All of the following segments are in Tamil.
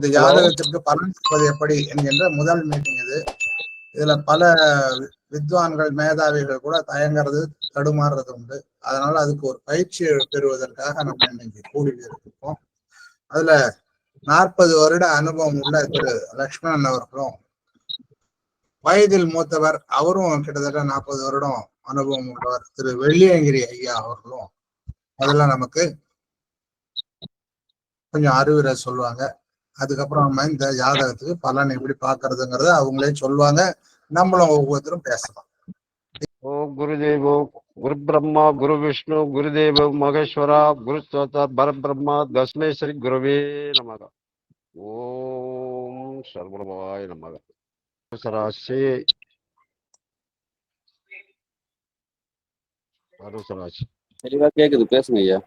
இந்த ஜாதகத்திற்கு பலன் சொல்வது எப்படி என்கின்ற முதல் மீட்டிங் இது. இதுல பல வித்வான்கள் மேதாவிகள் கூட தயங்குறது தடுமாறுறது உண்டு. அதனால அதுக்கு ஒரு பயிற்சி பெறுவதற்காக நம்ம இன்னைக்கு கூடி இருக்கோம். அதுல 40 வருட அனுபவம் உள்ள திரு லக்ஷ்மணன் அவர்களும், வயதில் மூத்தவர், அவரும் கிட்டத்தட்ட 40 வருடம் அனுபவம் உள்ளவர் திரு வெள்ளியங்கிரி ஐயா அவர்களும் முதல்ல நமக்கு கொஞ்சம் அறிவுரை சொல்லுவாங்க. அதுக்கப்புறம் நம்ம இந்த ஜாதகத்துக்கு பலன் எப்படி பாக்குறதுங்கிறத அவங்களே சொல்லுவாங்க. நம்மளும் ஒவ்வொருத்தரும் பேசலாம். ஓம் குருதேவோ குரு பிரம்மா குரு விஷ்ணு குருதேவோ மகேஸ்வரா குரு ஸ்தோத்திர பரபிரம்மா தஸ்மேஸ்வரி குருவே நமக. ஓம் சர்வபவாய நமக. சராசி சராசி தெளிவா கேக்குது, பேசுங்க ஐயா.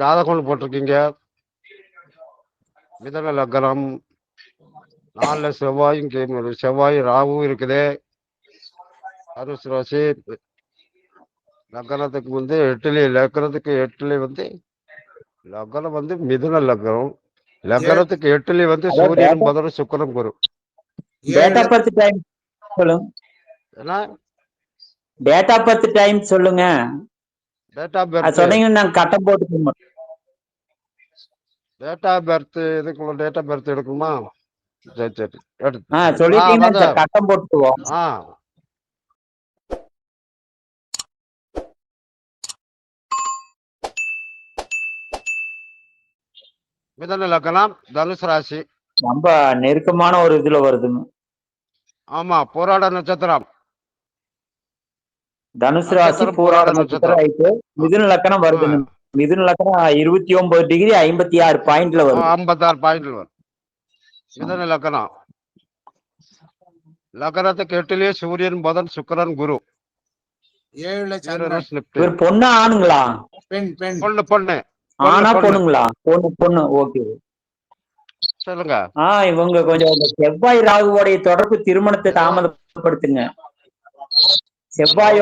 ஜாதகம் போட்டிருக்கீங்க. மிதன லக்னம், 4 செவ்வாய் ராவும் இருக்குது. அருசு ராசி லக்னத்துக்கு வந்து லக்னத்துக்கு எட்டுல வந்து லக்னம் வந்து மிதுன லக்னம். லக்னத்துக்கு எட்டுல வந்து சூரியன் புதன் சுக்கிரன் குரு. டேட் ஆஃப் பர்த் டைம் சொல்லுங்க. ஏன்னா டேட் ஆஃப் பர்த் டைம் சொல்லுங்க. டேட் ஆஃப் பர்த் சொன்னீங்கன்னா நாங்க கட்டம் போட்டுக்கோங்க. டேட் ஆஃப் பர்த் இதுக்குள்ள டேட் ஆஃப் பர்த் எடுக்குமா? சரி சரி சொல்லிட்டீங்கன்னா கட்டம் போட்டுக்குவோம். மிதன லக்னம், தனுசு ராசி. ரொம்ப நெருக்கமான ஒரு இதுல வருதுங்க. ஆமா, போராட நட்சத்திரம். தனுசு ராசி போராட நட்சத்திரம் ஆயிட்டு மிதுன லக்னம் வருதுங்க. மிதுன லக்னம் 29 டிகிரி 56 பாயிண்ட்ல வரும். 56 பாயிண்ட்ல வரும் மிதன லக்னம். லக்னத்துக்கு எட்டுலயே சூரியன் புதன் சுக்கிரன் குரு. 7 பொண்ணு ஆணுங்களா? பொண்ணு பொண்ணு ஆனா பொண்ணுங்களா? பொண்ணு. ஓகே சொல்லுங்க. இவங்க கொஞ்சம் செவ்வாய் ராகுவோடைய தொடர்பு திருமணத்தை தாமதப்படுத்துங்க. செவ்வாய்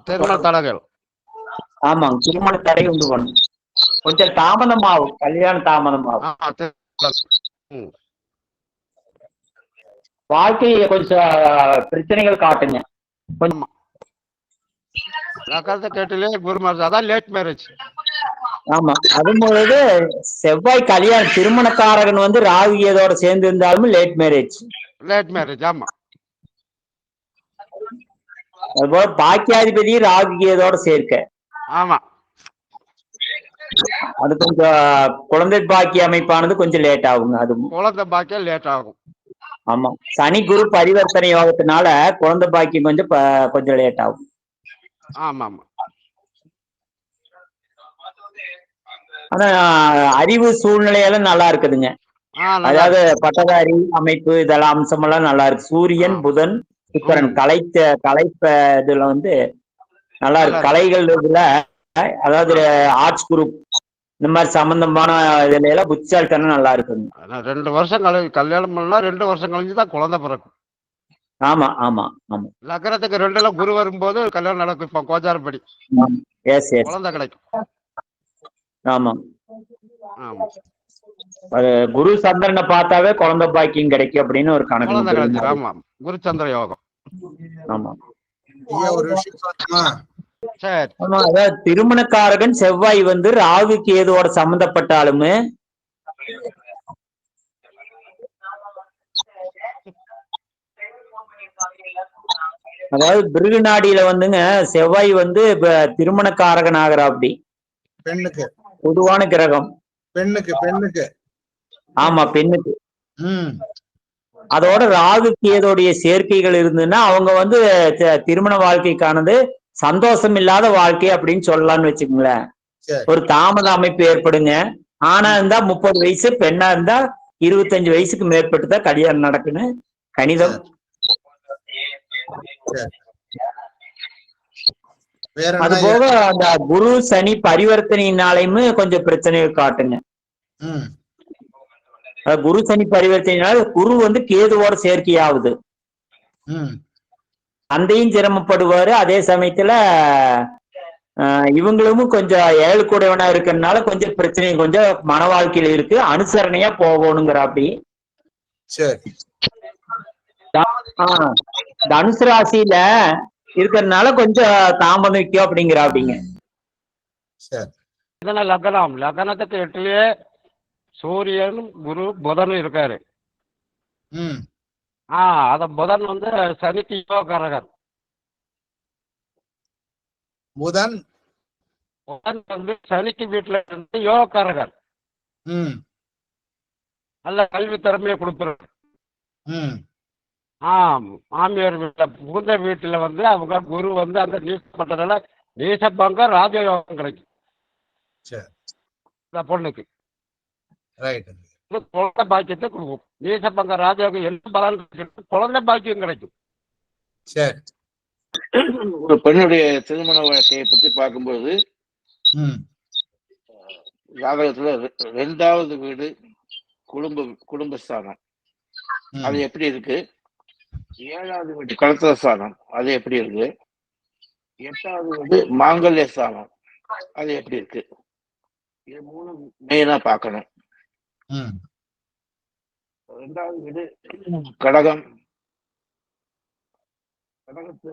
திருமண தடைகள். ஆமாங்க, திருமண தடை உண்டு பண்ணும். கொஞ்சம் தாமதமாகும், கல்யாணம் தாமதமாகும். வாழ்க்கையை கொஞ்சம் பிரச்சனைகள் காட்டுங்க. கொஞ்சம் லேட் மேரேஜ். ஆமா, அதுபோது செவ்வாய் கல்யாணம் திருமணக்காரகன் வந்து ராகு கேதோட சேர்ந்து இருந்தாலும் லேட் மேரேஜ். ஆமா. அதுபோல பாக்கியாதிபதி ராகு கேதோட சேர்க்க. ஆமா, அது கொஞ்சம் குழந்தை பாக்கிய அமைப்பானது கொஞ்சம் லேட் ஆகுங்க. அது குழந்தை பாக்கியம் லேட் ஆகும். ஆமா, சனி குரு பரிவர்த்தனை யோகத்தினால குழந்தை பாக்கியம் கொஞ்சம் லேட் ஆகும். ஆமா ஆமா. ஆனா அறிவு சூழ்நிலையெல்லாம் நல்லா இருக்குதுங்க. அதாவது பட்டதாரி அமைப்பு இதெல்லாம் அம்சமெல்லாம் நல்லா இருக்கு. சூரியன் புதன் சுக்கிரன் கலைப்ப இதுல வந்து நல்லா இருக்கு. கலைகள் இதுல அதாவது ஆர்ட்ஸ் குரூப் இந்த மாதிரி சம்பந்தமான இதுல எல்லாம் புத்திசாலித்தனம் நல்லா இருக்குங்க. 2 வருஷம் கல்யாணம் பண்ணா 2 வருஷம் கழிஞ்சுதான் குழந்தை பிறக்கும். ஆமா ஆமா ஆமா. லக்னத்துக்கு 2ல குரு வரும்போது கல்யாணம் நடக்கும். இப்ப கோச்சாரப்படி குழந்தை கிடைக்கும். ஆமா, குரு சந்திரனை பார்த்தாவே குழந்தை பாக்கியம் கிடைக்கும் அப்படின்னு ஒரு கணக்கு. ஆமா, குரு சந்திர யோகம். ஆமா. ஒரு விஷயம் சொல்லுமா? ஆமா, அதாவது திருமணக்காரகன் செவ்வாய் வந்து ராகு கேதுவோட சம்பந்தப்பட்டாலுமே அதாவது பிருகு நாடியில வந்துங்க செவ்வாய் வந்து திருமணக்காரகன் ஆகிறா. அப்படி பெண்ணுக்கு பொதுவான கிரகம். பெண்ணுக்கு ஆமா, பெண்ணுக்கு. அதோட ராகு கேதோடைய சேர்க்கைகள் இருந்ததுன்னா அவங்க வந்து திருமண வாழ்க்கைக்கானது சந்தோஷம் இல்லாத வாழ்க்கை அப்படின்னு சொல்லலாம்னு வச்சுக்கோங்களேன். ஒரு தாமத அமைப்பு ஏற்படுங்க. ஆனா இருந்தா 30 வயசு, பெண்ணா இருந்தா 25 வயசுக்கு மேற்பட்டுதான் கல்யாணம் நடக்குன்னு கணிதம். அது போக அந்த குரு சனி பரிவர்த்தனையினாலையுமே கொஞ்சம் பிரச்சனைகள் காட்டுங்க. குரு சனி பரிவர்த்தனையினால குரு வந்து கேதுவோட சேர்க்கையாகுது. அந்தையும் சிரமப்படுவாரு. அதே சமயத்துல இவங்களும் கொஞ்சம் 7 கூடையவனா இருக்கிறதுனால கொஞ்சம் பிரச்சனை, கொஞ்சம் மன வாழ்க்கையில இருக்கு, அனுசரணையா போகணுங்கிற அப்படி. சரி. தனுசு ராசியில இருக்கிறதுனால கொஞ்சம் தாமதிக்கும் அப்படிங்கிற அப்படிங்க. சரி. லக்னம், லக்னத்துக்கு 8லயே சூரியன் குரு புதன் இருக்காரு. அத புதன் வந்து சனிக்கு யோகக்காரகர். புதன் வந்து சனிக்கு வீட்டுல இருந்து யோகக்காரகர். நல்ல கல்வி திறமையை கொடுப்பாரு. மாமியார் வீட்டுல புகுந்த வீட்டுல வந்து அவங்க குரு வந்து அந்த நீசப்பட்டதால நீசப்பங்க ராஜயோகம் கிடைக்கும் இந்த பொண்ணுக்கு. குழந்தை பாக்கியத்தை கொடுக்கும். நீசப்பங்க ராஜயோகம் என்ன பலன் கிடைக்கும்? குழந்தை பாக்கியம் கிடைக்கும். ஒரு பெண்ணுடைய திருமண வாழ்க்கையை பத்தி பார்க்கும்போது ஜாதகத்துல 2வது வீடு குடும்பஸ்தானம் அது எப்படி இருக்கு, 7வது வீடு கலத்திர ஸ்தானம் அது எப்படி இருக்கு, 8வது வீடு மாங்கல்ய ஸ்தானம் அது எப்படி இருக்கு, இது 3 மெயினா பார்க்கணும். 2வது வீடு கடகம், கடகத்து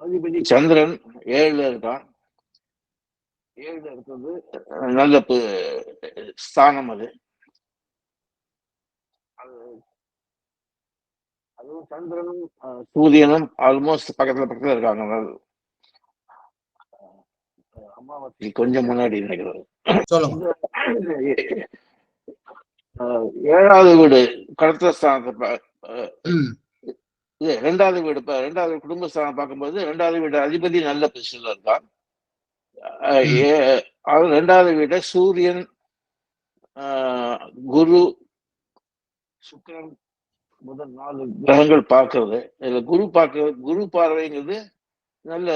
அதிபதி சந்திரன் 7ல இருக்கான். 7ல இருக்கிறது நல்ல ஸ்தானம். அதுவும் சந்திரனும் சூரியனும் ஆல்மோஸ்ட் பக்கத்துல இருக்காங்க. அமாவாசை கொஞ்சம் முன்னாடி நினைக்கிறது. 7வது வீடு கடத்த ஸ்தானத்தை 2வது வீடு 2வது குடும்பஸ்தானம் பார்க்கும்போது 2வது வீடு அதிபதி நல்ல பொசிஷன்ல இருக்கான். 2வது வீட்டை சூரியன் குரு சுக்கிரன் முதல் 4 கிரகங்கள் பார்க்கறது. இதுல குரு பார்வைங்கிறது நல்ல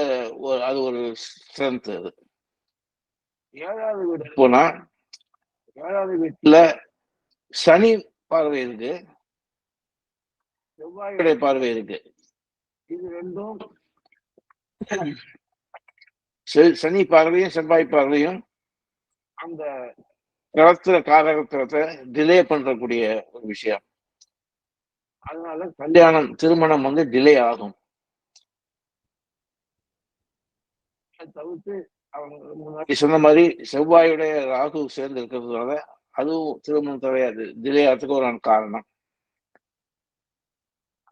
அது ஒரு ஸ்ட்ரென்த். அது 7வது வீடு போனா 7வது வீட்டுல சனி பார்வை இருக்கு, செவ்வாயுடைய பார்வை இருக்கு. இது ரெண்டும் சனி பார்வையும் செவ்வாய் பார்வையும் அந்த கலத்திர காரகத்துவத்தை டிலே பண்றக்கூடிய ஒரு விஷயம். அதனால திருமணம் வந்து டிலே ஆகும். தவிர்த்து அவங்க முன்னாடி சொன்ன மாதிரி செவ்வாயுடைய ராகு சேர்ந்து இருக்கிறதுனால அதுவும் திருமணம் தவையாது டிலே ஆகிறதுக்கு ஒரு காரணம்.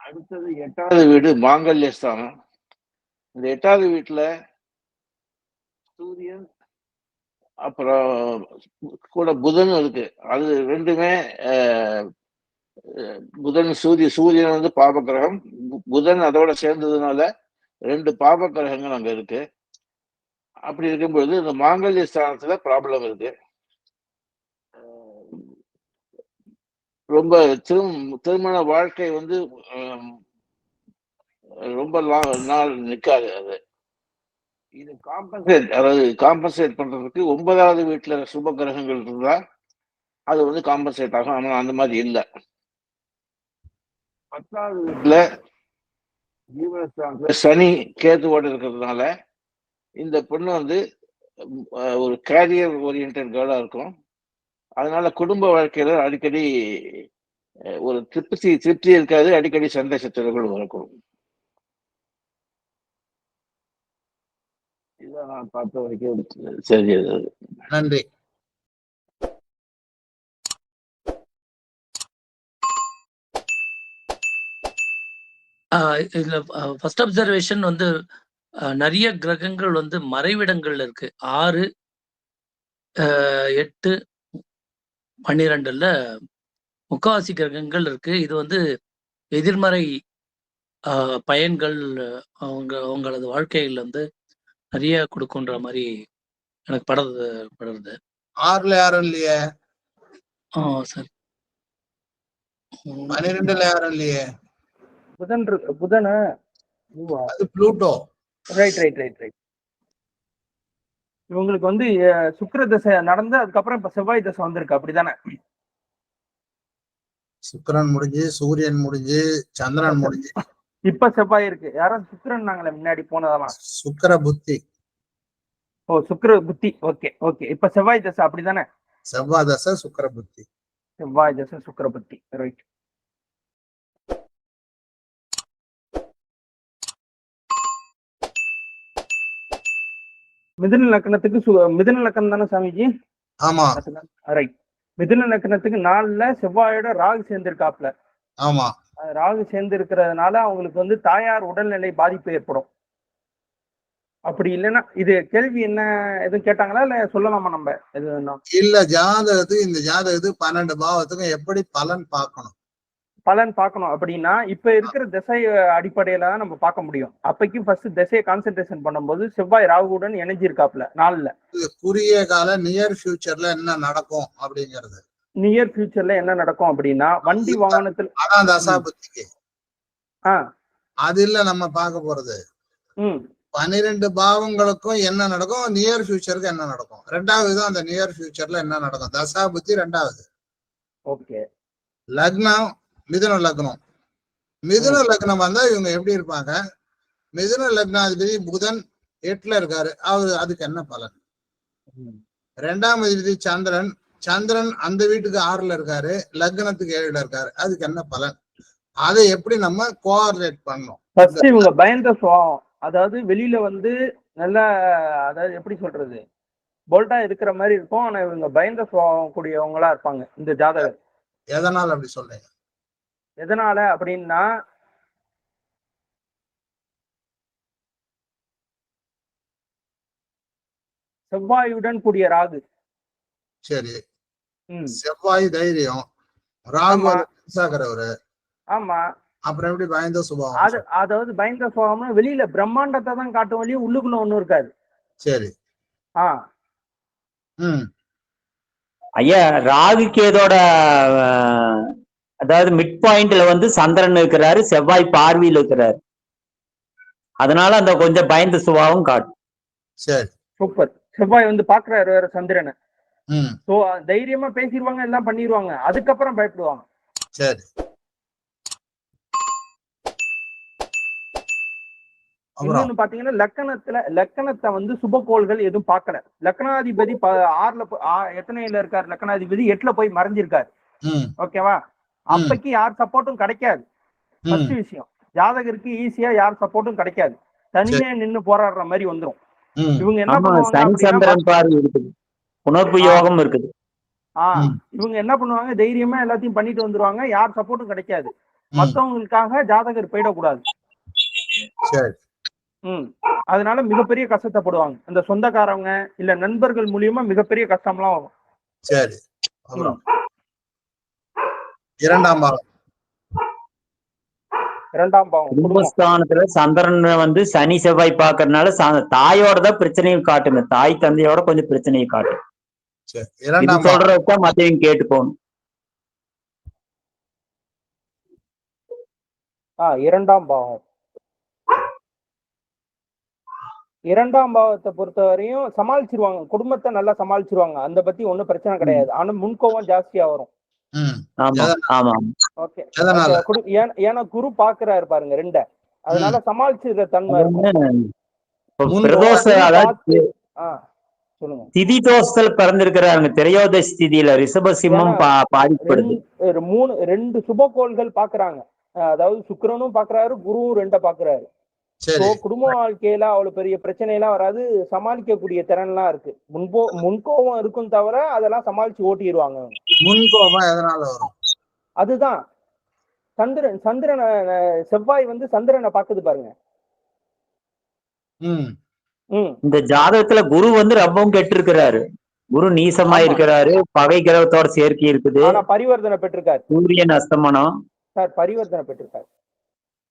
அடுத்தது 8வது வீடு மாங்கல்ய ஸ்தானம். இந்த 8வது வீட்டுல சூரியன் அப்புறம் கூட புதன் இருக்கு. அது ரெண்டுமே புதன் சூரியன் வந்து பாப கிரகம், புதன் அதோட சேர்ந்ததுனால 2 பாப கிரகங்கள் அங்க இருக்கு. அப்படி இருக்கும்பொழுது இந்த மாங்கல்ய ஸ்தானத்துல ப்ராப்ளம் இருக்கு. ரொம்ப திருமண வாழ்க்கை வந்து ரொம்ப நாள் நிற்காது. அது இது காம்பன்சேட் பண்றதுக்கு 9வது வீட்டுல சுப கிரகங்கள் இருந்தா அது வந்து காம்பன்சேட் ஆகும். ஆனா அந்த மாதிரி இல்லை. 10வது வீட்டுல ஜீவனஸ்தானத்துல சனி கேதுவோடு இருக்கிறதுனால இந்த பொண்ணு வந்து ஒரு கேரியர் ஓரியன்ட் கேர்ளா இருக்கும். அதனால குடும்ப வாழ்க்கையில அடிக்கடி ஒரு திருப்தி இருக்காது, அடிக்கடி சண்டை சச்சரவுகள் இருக்கும். இதான் நான் பார்த்த வரைக்கும் சரி. நன்றி. இதுல ஃபர்ஸ்ட் அப்சர்வேஷன் வந்து நிறைய கிரகங்கள் வந்து மறைவிடங்கள்ல இருக்கு. 6, 8, 12ல முக்காவாசி கிரகங்கள் இருக்கு. இது வந்து எதிர்மறை பயன்கள் அவங்களது வாழ்க்கைகள் வந்து நிறைய கொடுக்குன்ற மாதிரி எனக்கு படுறது. 6ல யாரும் இல்லையே. சரி. 12ல யாரும் இல்லையே. புதனா அது புளூட்டோ. ரைட். இவங்களுக்கு வந்து சுக்கிர தசை நடந்து அதுக்கப்புறம் இப்ப செவ்வாய் தசை வந்திருக்கு, அப்படிதானே? சுக்கிரன் முடிஞ்சு, சூரியன் முடிஞ்சு, சந்திரன் முடிஞ்சு, இப்ப செவ்வாய் இருக்கு. யாரும் சுக்கிரன் நாங்களே முன்னாடி போனதெல்லாம் சுக்கிர புத்தி. ஓ சுக்கிர புத்தி. Okay okay. இப்ப செவ்வாய் தசை அப்படிதானே? செவ்வாய் தசை சுக்கிர புத்தி. செவ்வாய் தசை சுக்கிர புத்தி. ரைட். மிதுன லக்னத்துக்கு மிதுன லக்னம் தானே சாமிஜி? ஆமா ரைட். மிதுன லக்னத்துக்கு 4ல செவ்வாயோட ராகு சேர்ந்திருக்காப்ல. ஆமா. ராகு சேர்ந்து இருக்கிறதுனால அவங்களுக்கு வந்து தாயார் உடல்நிலை பாதிப்பு ஏற்படும். அப்படி இல்லைன்னா இது கேள்வி என்ன எதுவும் கேட்டாங்களா இல்ல சொல்லலாமா நம்ம எதுனா? இல்ல ஜாதகத்துக்கு இந்த ஜாதகத்துக்கு 12 பாவத்துக்கும் எப்படி பலன் பார்க்கணும்? பலன் பார்க்கணும் அப்படின்னா இப்ப இருக்கிற திசை அடிப்படையில தான் நம்ம பார்க்க முடியும். அப்பைக்கு ஃபர்ஸ்ட் திசையை கான்சென்ட்ரேஷன் பண்ணும்போது செவ்வாய் ராகுடன் இணைஞ்சிருக்காப்ல 4ல. குறுகிய கால நியர் ஃபியூச்சர்ல என்ன நடக்கும் அப்படிங்கிறது. நியர் ஃபியூச்சர்ல என்ன நடக்கும் அப்படின்னா வண்டி வாகனத்துல அதான் தசாபுத்திக்கு. ஆஹ் அது இல்ல நம்ம பார்க்க போறது. 12 பாவங்களுக்கும் என்ன நடக்கும், நியர் ஃபியூச்சருக்கு என்ன நடக்கும். 2வது தான் அந்த நியர் ஃபியூச்சர்ல என்ன நடக்கும். தசாபுத்தி 2வது. ஓகே. லக்னம் மிதுன லக்னம். மிதுன லக்னம் வந்தா இவங்க எப்படி இருப்பாங்க? மிதுன லக்னாதிபதி புதன் 8ல இருக்காரு, அவரு அதுக்கு என்ன பலன்? 2ஆம் அதிபதி சந்திரன், சந்திரன் அந்த வீட்டுக்கு 6ல இருக்காரு, லக்னத்துக்கு 7ல இருக்காரு, அதுக்கு என்ன பலன்? அதை எப்படி நம்ம கோஆர்டினேட் பண்ணணும்? ஃபர்ஸ்ட் இவங்க பயந்த சுவாவம், அதாவது வெளியில வந்து நல்லா, அதாவது எப்படி சொல்றது, போல்டா இருக்கிற மாதிரி இருக்கும். ஆனா இவங்க பயந்த சுவாவம் கூடியவங்களா இருப்பாங்க இந்த ஜாதகர். எதனால அப்படி சொல்றீங்க? எதனால அப்படின்னா செவ்வாயுடன் கூடிய ராகு. சரி. செவ்வாய் தைரியம், ராகு சாகரவரு. ஆமா. அப்புறம் எப்படி பயந்த சுபாவம்? அதாவது பயந்த சுபாவம்னா வெளியில பிரம்மாண்டத்தை தான் காட்டும், வழியும் உள்ளுக்குள்ள ஒண்ணும் இருக்காது. சரி. ஐயா ராகு கேதோட அதாவது மிட் பாயிண்ட்ல வந்து சந்திரன் இருக்கிறாரு, செவ்வாய் பார்வையில் இருக்கிறாரு. அதனால அந்த கொஞ்சம் பயந்த சுபாவம் காட்டும். சரி, சூப்பர். செவ்வாய் வந்து பாக்குறாரு வேற சந்திரனை. சோ தைரியமா பேசிடுவாங்க, எல்லாம் பண்ணிடுவாங்க, அதுக்கப்புறம் பயப்படுவாங்க. சரி. இன்னொன்னு பாத்தீங்கன்னா லக்கணத்தை வந்து சுபகோள்கள் எதுவும் பார்க்கல. லக்னாதிபதி 6ல எத்தனைல இருக்காரு, லக்னாதிபதி 8ல போய் மறைஞ்சிருக்காரு. ஓகேவா? அப்பைக்கு யார் சப்போர்ட்டும் கிடைக்காது. ஃபர்ஸ்ட் விஷயம், ஜாதகருக்கு ஈஸியா யார் சப்போர்ட்டும் கிடைக்காது, தனியா நின்னு போராடுற மாதிரி வந்துரும். இவங்க என்ன பண்ணுவாங்க, உணர்வு யோகம் இருக்குது. இவங்க என்ன பண்ணுவாங்க, தைரியமா எல்லாத்தையும் பண்ணிட்டு வந்துருவாங்க, யார் சப்போர்ட்டும் கிடைக்காது. மத்தவங்களுக்காக ஜாதகர் போயிடக்கூடாது. அதனால மிகப்பெரிய கஷ்டத்தைப்படுவாங்க. அந்த சொந்தக்காரவங்க இல்ல நண்பர்கள் மூலியமா மிகப்பெரிய கஷ்டம்லாம் வரும். சரி. இரண்டாம் பாவம் குடும்பஸ்தானத்துல சந்திரன் வந்து சனி செவ்வாய் பாக்குறதுனால தாயோட தான் பிரச்சனையும் காட்டுங்க, தாய் தந்தையோட கொஞ்சம் பிரச்சனையை காட்டும். சொல்றத மத்தையும் கேட்டு போகணும். இரண்டாம் பாவத்தை பொறுத்தவரையும் சமாளிச்சிருவாங்க, குடும்பத்தை நல்லா சமாளிச்சிருவாங்க, அந்த பத்தி ஒன்னும் பிரச்சனை கிடையாது. ஆனா முன்கோவம் ஜாஸ்தியா வரும். ஏன்னா குரு பாக்குறாரு பாருங்க 2, அதனால சமாளிச்சிருக்க தன்மை சொல்லுங்க. திதி தோஷத்துல பிறந்திருக்கிறாங்க, திரையோதசி திதியில ரிஷபசிம்மம் பாதிப்படுது. 2 சுபகோள்கள் பாக்குறாங்க, அதாவது சுக்கிரனும் பாக்குறாரு, குருவும் 2 பாக்குறாரு. குடும்ப வாழ்க்கையில அவ்வளவு பெரிய பிரச்சனை எல்லாம் வராது, சமாளிக்கக்கூடிய திறன் எல்லாம் இருக்கு. முன்கோபம் இருக்கும் தவிர அதெல்லாம் சமாளிச்சு ஓட்டிடுவாங்க. முன்கோபம் எதனால வரும்? அதுதான் சந்திரனை செவ்வாய் வந்து சந்திரனை பாக்குது பாருங்க. இந்த ஜாதகத்துல குரு வந்து ரொம்பவும் கெட்டு இருக்கிறாரு, குரு நீசமா இருக்கிறாரு, பகை கிரகத்தோட சேர்க்கை இருக்குது. ஆனா பரிவர்த்தனை பெற்றிருக்காரு. சூரியன் அஸ்தமனம் சார் பரிவர்த்தனை பெற்றிருக்காரு.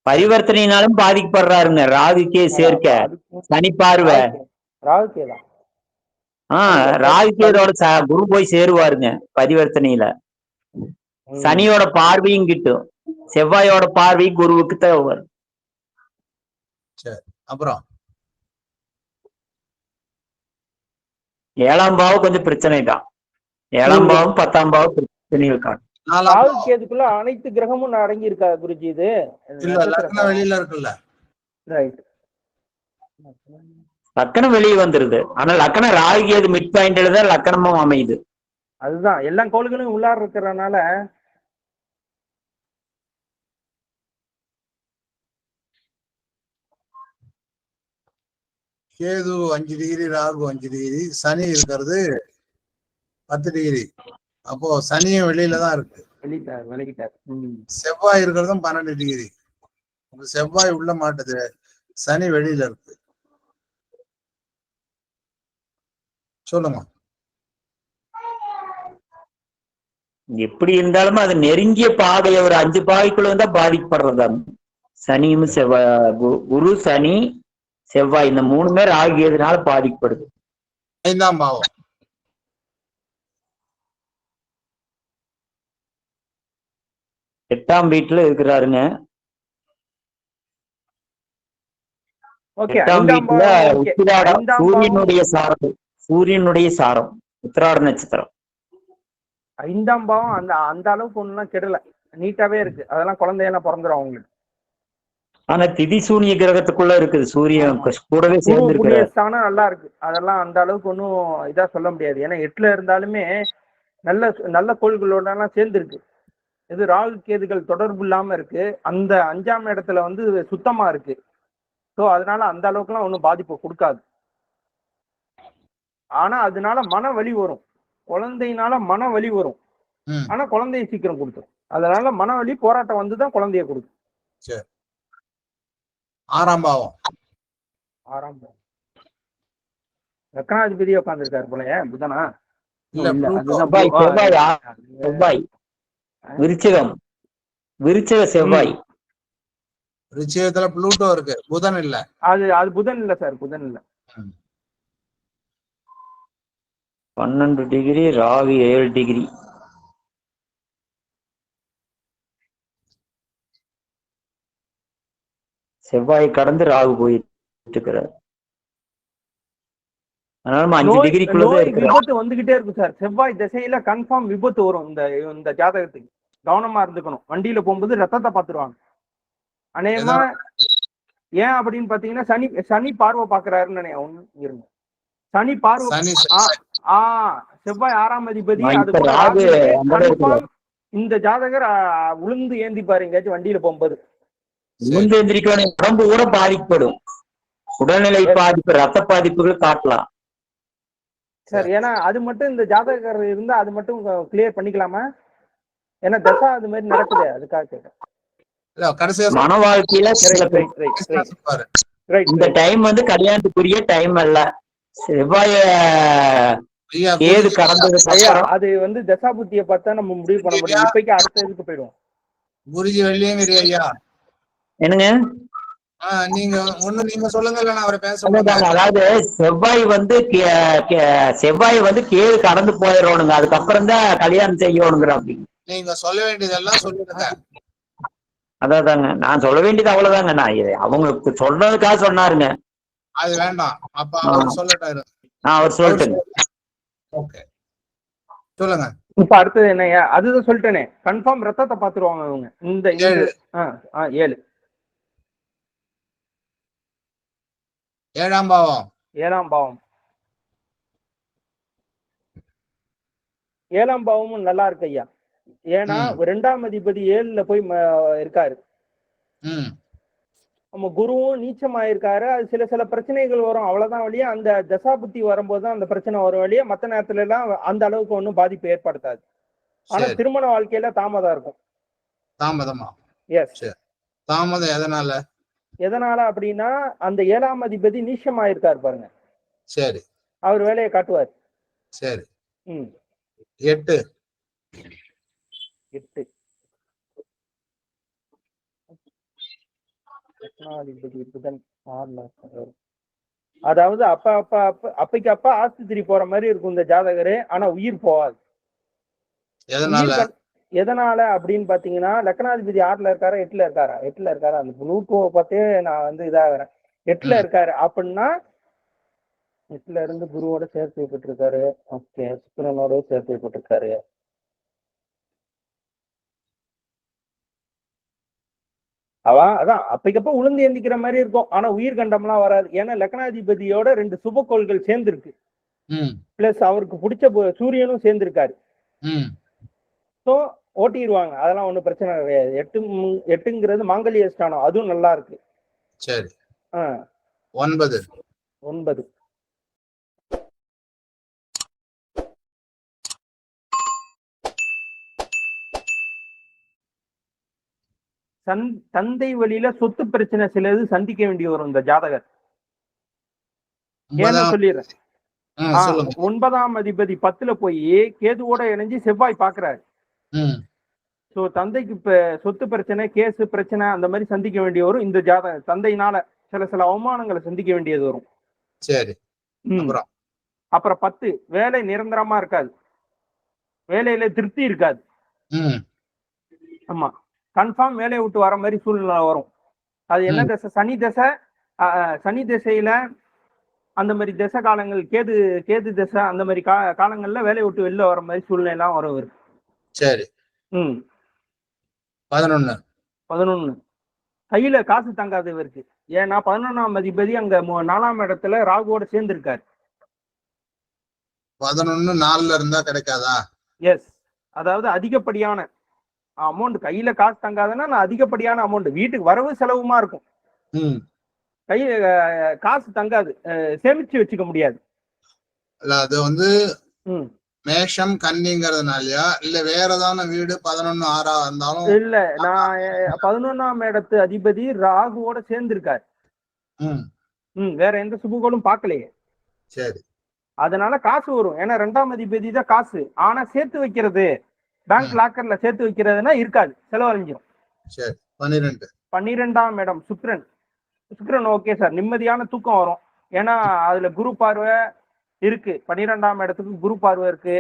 பரிவர்த்தனையினாலும் பாதிக்கப்படுறாருங்க. ராகுக்கே சேர்க்க, சனி பார்வை, ராகுக்கேதான். ராகுக்கேதோட குரு போய் சேருவாருங்க பரிவர்த்தனையில. சனியோட பார்வையும் கிட்டும், செவ்வாயோட பார்வை குருவுக்கு தான் வரும். அப்புறம் 7ஆம் பாவம் கொஞ்சம் பிரச்சனை தான். 7ஆம் பாவம் 10ஆம் பாவம் பிரச்சனைகள் காட்டும். ராகுக்கேதுக்குள்ள அனைத்து கிரகமும் அடங்கி இருக்கா குருஜி? இது வெளியில இருக்குல்ல. லக்கணம் வெளியே வந்துருது. ஆனா லக்கணம் ராகு மிட் பாயிண்ட்ல தான் லக்கணமும் அமையுது. அதுதான் எல்லா கோள்களும் உள்ளார இருக்கிறதுனால கேது 5 டிகிரி, ராகு 5 டிகிரி, சனி இருக்கிறது 10 டிகிரி. அப்போ சனியும் வெளியில தான் இருக்கு. விலகிட்டார். செவ்வாய் இருக்கிறதும் 12 டிகிரி. செவ்வாய் உள்ள மாட்டுது, சனி வெளியில இருக்கு. சொல்லுங்க. எப்படி இருந்தாலும் அது நெருங்கிய பாதைய ஒரு 5 பாதைக்குள்ள வந்தா பாதிக்கப்படுறதா. சனியும் செவ்வாய், குரு சனி செவ்வாய் இந்த 3 ஆகியதுனால பாதிக்கப்படுது. 5ஆம் பாவம் 8ஆம் வீட்டுல இருக்கிறாருங்க. 8ஆம் வீட்டுல உத்திராடம், சூரியனுடைய சாரம் உத்திராட நட்சத்திரம். 5ஆம் பாவம் அந்த அளவுக்கு ஒண்ணுலாம் கெடல, நீட்டாவே இருக்கு. அதெல்லாம் குழந்தையெல்லாம் பிறந்துரும் அவங்களுக்கு. ஆனா திதி சூரிய கிரகத்துக்குள்ள இருக்குது, சூரியன் கூடவே சேர்ந்து புண்ணிய ஸ்தானம் நல்லா இருக்கு. அதெல்லாம் அந்த அளவுக்கு ஒன்றும் இதா சொல்ல முடியாது. ஏன்னா 8ல இருந்தாலுமே நல்ல நல்ல கோள்களோட எல்லாம் சேர்ந்து இருக்கு. இது ராகு கேதுகள் தொடர்பு இல்லாம இருக்கு. அந்த 5ஆம் இடத்துல வந்து சுத்தமா இருக்கு. ஸோ அதனால அந்த அளவுக்குலாம் ஒன்றும் பாதிப்பு கொடுக்காது. ஆனா அதனால மன வலி வரும், குழந்தையினால மன வலி வரும். ஆனா குழந்தைய சீக்கிரம் கொடுத்துரும். அதனால மன வலி போராட்டம் வந்துதான் குழந்தைய கொடுக்கும். 6ஆம் பாவம் லக்னாதிபதியா உட்கார்ந்துருக்காரு போலயே புதனா? செவ்வாய் விருச்சிகம், விருச்சிக செவ்வாய். விருச்சிகத்துல புளூட்டோ இருக்கு, புதன் இல்ல. அது புதன் இல்ல சார், புதன் இல்ல. 12 டிகிரி, ராகு 7 டிகிரி. செவ்வாய் கடந்து ராகு போயிட்டு இருக்கிறார். அதனால 5 டிகிரிக்குள்ளதான் இருக்கு. விபத்து வந்துகிட்டே இருக்கும் சார். செவ்வாய் திசையில கன்ஃபார்ம் விபத்து வரும். இந்த ஜாதகத்துக்கு கவனமா இருந்துக்கணும். வண்டியில போகும்போது ரத்தத்தை பார்த்துருவாங்க அநேகமா. ஏன் அப்படின்னு பாத்தீங்கன்னா சனி பார்வை பாக்குறாருன்னு இருங்க. சனி பார்வை செவ்வாய் 6ஆம் அதிபதி. அது கூட கன்ஃபார்ம் இந்த ஜாதகர் உளுந்து ஏந்திப்பாரு எங்கேயாச்சும் வண்டியில போகும்போது. உளுந்து எந்திரிக்கணும், உடம்பு கூட பாதிக்கப்படும். உடல்நிலை பாதிப்பு, ரத்த பாதிப்புகள் காட்டலாம் சார். ஏன்னா அது மட்டும் இந்த ஜாதகர் இருந்தா அது மட்டும் கிளியர் பண்ணிக்கலாமா? ஏன்னா தசா அது மாதிரி நடக்குது, அதுக்காக கேட்டேன். மன வாழ்க்கையில இந்த டைம் வந்து கல்யாணத்துக்குரிய டைம் அல்ல. செவ்வாய ஏது கடந்தது அது வந்து தசா புத்தியை பார்த்தா நம்ம முடிவு பண்ண முடியும். இப்பைக்கு அடுத்த இதுக்கு போயிடுவோம். குருஜி வெள்ளியங்கிரி ஐயா என்னங்க நீங்க சொல்லுங்க, அவரை பேச. அதாவது செவ்வாய் வந்து கேது கடந்து போயிடணுங்க, அதுக்கப்புறம் தான் கல்யாணம் செய்யணுங்கிற. அப்படி நீங்க சொல்ல வேண்டியதெல்லாம் சொல்லுங்க. அதாதாங்க நான் சொல்ல வேண்டியது அவ்வளவுதாங்க. நான் அவங்களுக்கு சொல்றதுக்காக சொன்னாருங்க. அது வேண்டாம், அப்ப அவர் சொல்லட்டாரு. அவர் சொல்லட்டுங்க. ஓகே சொல்லுங்க. இப்ப அடுத்தது என்னையா? அதுதான் சொல்லிட்டேனே, கன்ஃபார்ம் ரத்தத்தை பாத்துருவாங்க அவங்க. இந்த 7 7ஆம் பாவம் 7ஆம் பாவம் 7ஆம் பாவமும் நல்லா இருக்கு ஐயா. ஏன்னா 2ஆம் அதிபதி 7ல போய் இருக்காரு. நம்ம குருவும் நீச்சமாயிருக்காரு. அது சில பிரச்சனைகள் வரும், அவ்வளவுதான் வழியா. அந்த தசா புத்தி வரும்போதுதான் அந்த பிரச்சனை வரும் வழியா. மற்ற நேரத்துல எல்லாம் அந்த அளவுக்கு ஒன்றும் பாதிப்பு ஏற்படுத்தாது. ஆனா திருமண வாழ்க்கையில தாமதம் இருக்கும். தாமதமா? எஸ். தாமதம் எதனால அப்படின்னா அந்த 7ஆம் அதிபதி நீச்சமாயிருக்காரு பாருங்க. சரி, அவர் வேலையை காட்டுவார். சரி. 8 அதாவது அப்பைக்கு அப்பா ஆஸ்பத்திரி போற மாதிரி இருக்கும் இந்த ஜாதகரு. ஆனா உயிர் போகாது. எதனால அப்படின்னு பாத்தீங்கன்னா, லக்னாதிபதி 6ல இருக்காரா 8ல இருக்காரா? 8ல இருக்காரா? அந்த புளூட்டோ பார்த்தே நான் வந்து இதாகிறேன். 8ல இருக்காரு அப்படின்னா 8ல இருந்து குருவோட சேர்த்து வைப்பட்டிருக்காரு. ஓகே, சுக்கிரனோட சேர்த்து வைப்பட்டிருக்காரு. அதான் அப்பக்கப்ப உளுந்து எந்திக்கிற மாதிரி இருக்கும். ஆனா உயிர்கண்டம்லாம் வராது. ஏன்னா லக்னாதிபதியோட 2 சுபக்கோள்கள் சேர்ந்திருக்கு. பிளஸ் அவருக்கு பிடிச்ச சூரியனும் சேர்ந்திருக்காரு. ஸோ ஓட்டிடுவாங்க. அதெல்லாம் ஒன்றும் பிரச்சனை கிடையாது. 8ங்கிறது மாங்கல்ய ஸ்தானம், அதுவும் நல்லா இருக்கு. சரி. 9 தந்தை வழியில சொத்து பிரச்சனை சிலது சந்திக்க வேண்டி வரும் இந்த ஜாதகர். ஏன்னு சொல்லிடுறேன். 9ஆம் அதிபதி 10ல போய் கேதுவோட இணைஞ்சு செவ்வாய் பாக்குறாரு. சோ தந்தைக்கு இப்ப சொத்து பிரச்சனை, கேஸ் பிரச்சனை அந்த மாதிரி சந்திக்க வேண்டிய வரும். இந்த ஜாதகம் தந்தையினால சில அவமானங்களை சந்திக்க வேண்டியது வரும். சரி. அப்புறம் 10 வேலை நிரந்தரமா இருக்காது, வேலையில திருப்தி இருக்காது. ஆமா, கன்ஃபார்ம் வேலையை விட்டு வர மாதிரி சூழ்நிலை வரும். அது என்ன தசை? சனி திசையில அந்த மாதிரி திசை காலங்கள், கேது திசை அந்த மாதிரி காலங்கள்ல வேலையை விட்டு வெளில வர மாதிரி சூழ்நிலை எல்லாம் வரும். சரி. 11 கையில காசு தங்காது இவருக்கு. ஏன்னா 11ஆம் அதிபதி அங்க 4ஆம் இடத்துல ராகுவோட சேர்ந்து இருக்காரு. 11 இருந்தா கிடைக்காதா? எஸ், அதாவது அதிகப்படியான அமௌண்ட் கையில காசு தங்காதுன்னா அதிகப்படியான அமௌண்ட் வீட்டுக்கு வரவு செலவுமா இருக்கும். கையில காசு தங்காது, சேமிச்சு வச்சுக்க முடியாது. அது வந்து மேஷம் கன்னிங்கிறதுனாலயா இல்ல வேற ஏதான வீடு 11 6 இருந்தாலும்? இல்ல, நான் 11ஆம் இடத்து அதிபதி ராகுவோட சேர்ந்து இருக்காரு. வேற எந்த சுபகோளும் பார்க்கலையே. சரி. அதனால காசு வரும். ஏன்னா 2ஆம் அதிபதி தான் காசு. ஆனா சேர்த்து வைக்கிறது, பேங்க் லாக்கர்ல சேர்த்து வைக்கிறதுனா இருக்காது, செலவழிஞ்சிடும். சரி. 12ஆம் இடம் சுக்கிரன். ஓகே சார், நிம்மதியான தூக்கம் வரும். ஏன்னா அதுல குரு பார்வை இருக்கு. 12ஆம் இடத்துக்கு குரு பார்வை இருக்கு.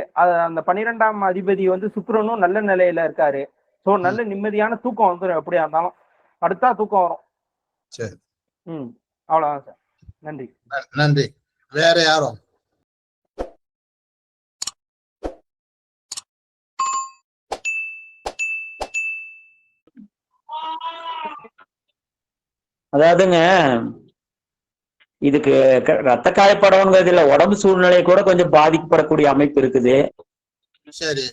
அந்த 12ஆம் அதிபதி வந்து சுக்கிரனும் நல்ல நிலையில இருக்காரு. ஸோ நல்ல நிம்மதியான தூக்கம் வந்துடும். எப்படியா இருந்தாலும் அடுத்தா தூக்கம் வரும். சரி. அவ்வளவுதான் சார். நன்றி. வேற யாரும்? அதாவதுங்க, இதுக்கு ரத்த காயப்படவங்கிறது இல்ல, உடம்பு சூழ்நிலை கூட கொஞ்சம் பாதிக்கப்படக்கூடிய அமைப்பு இருக்குது. சரி.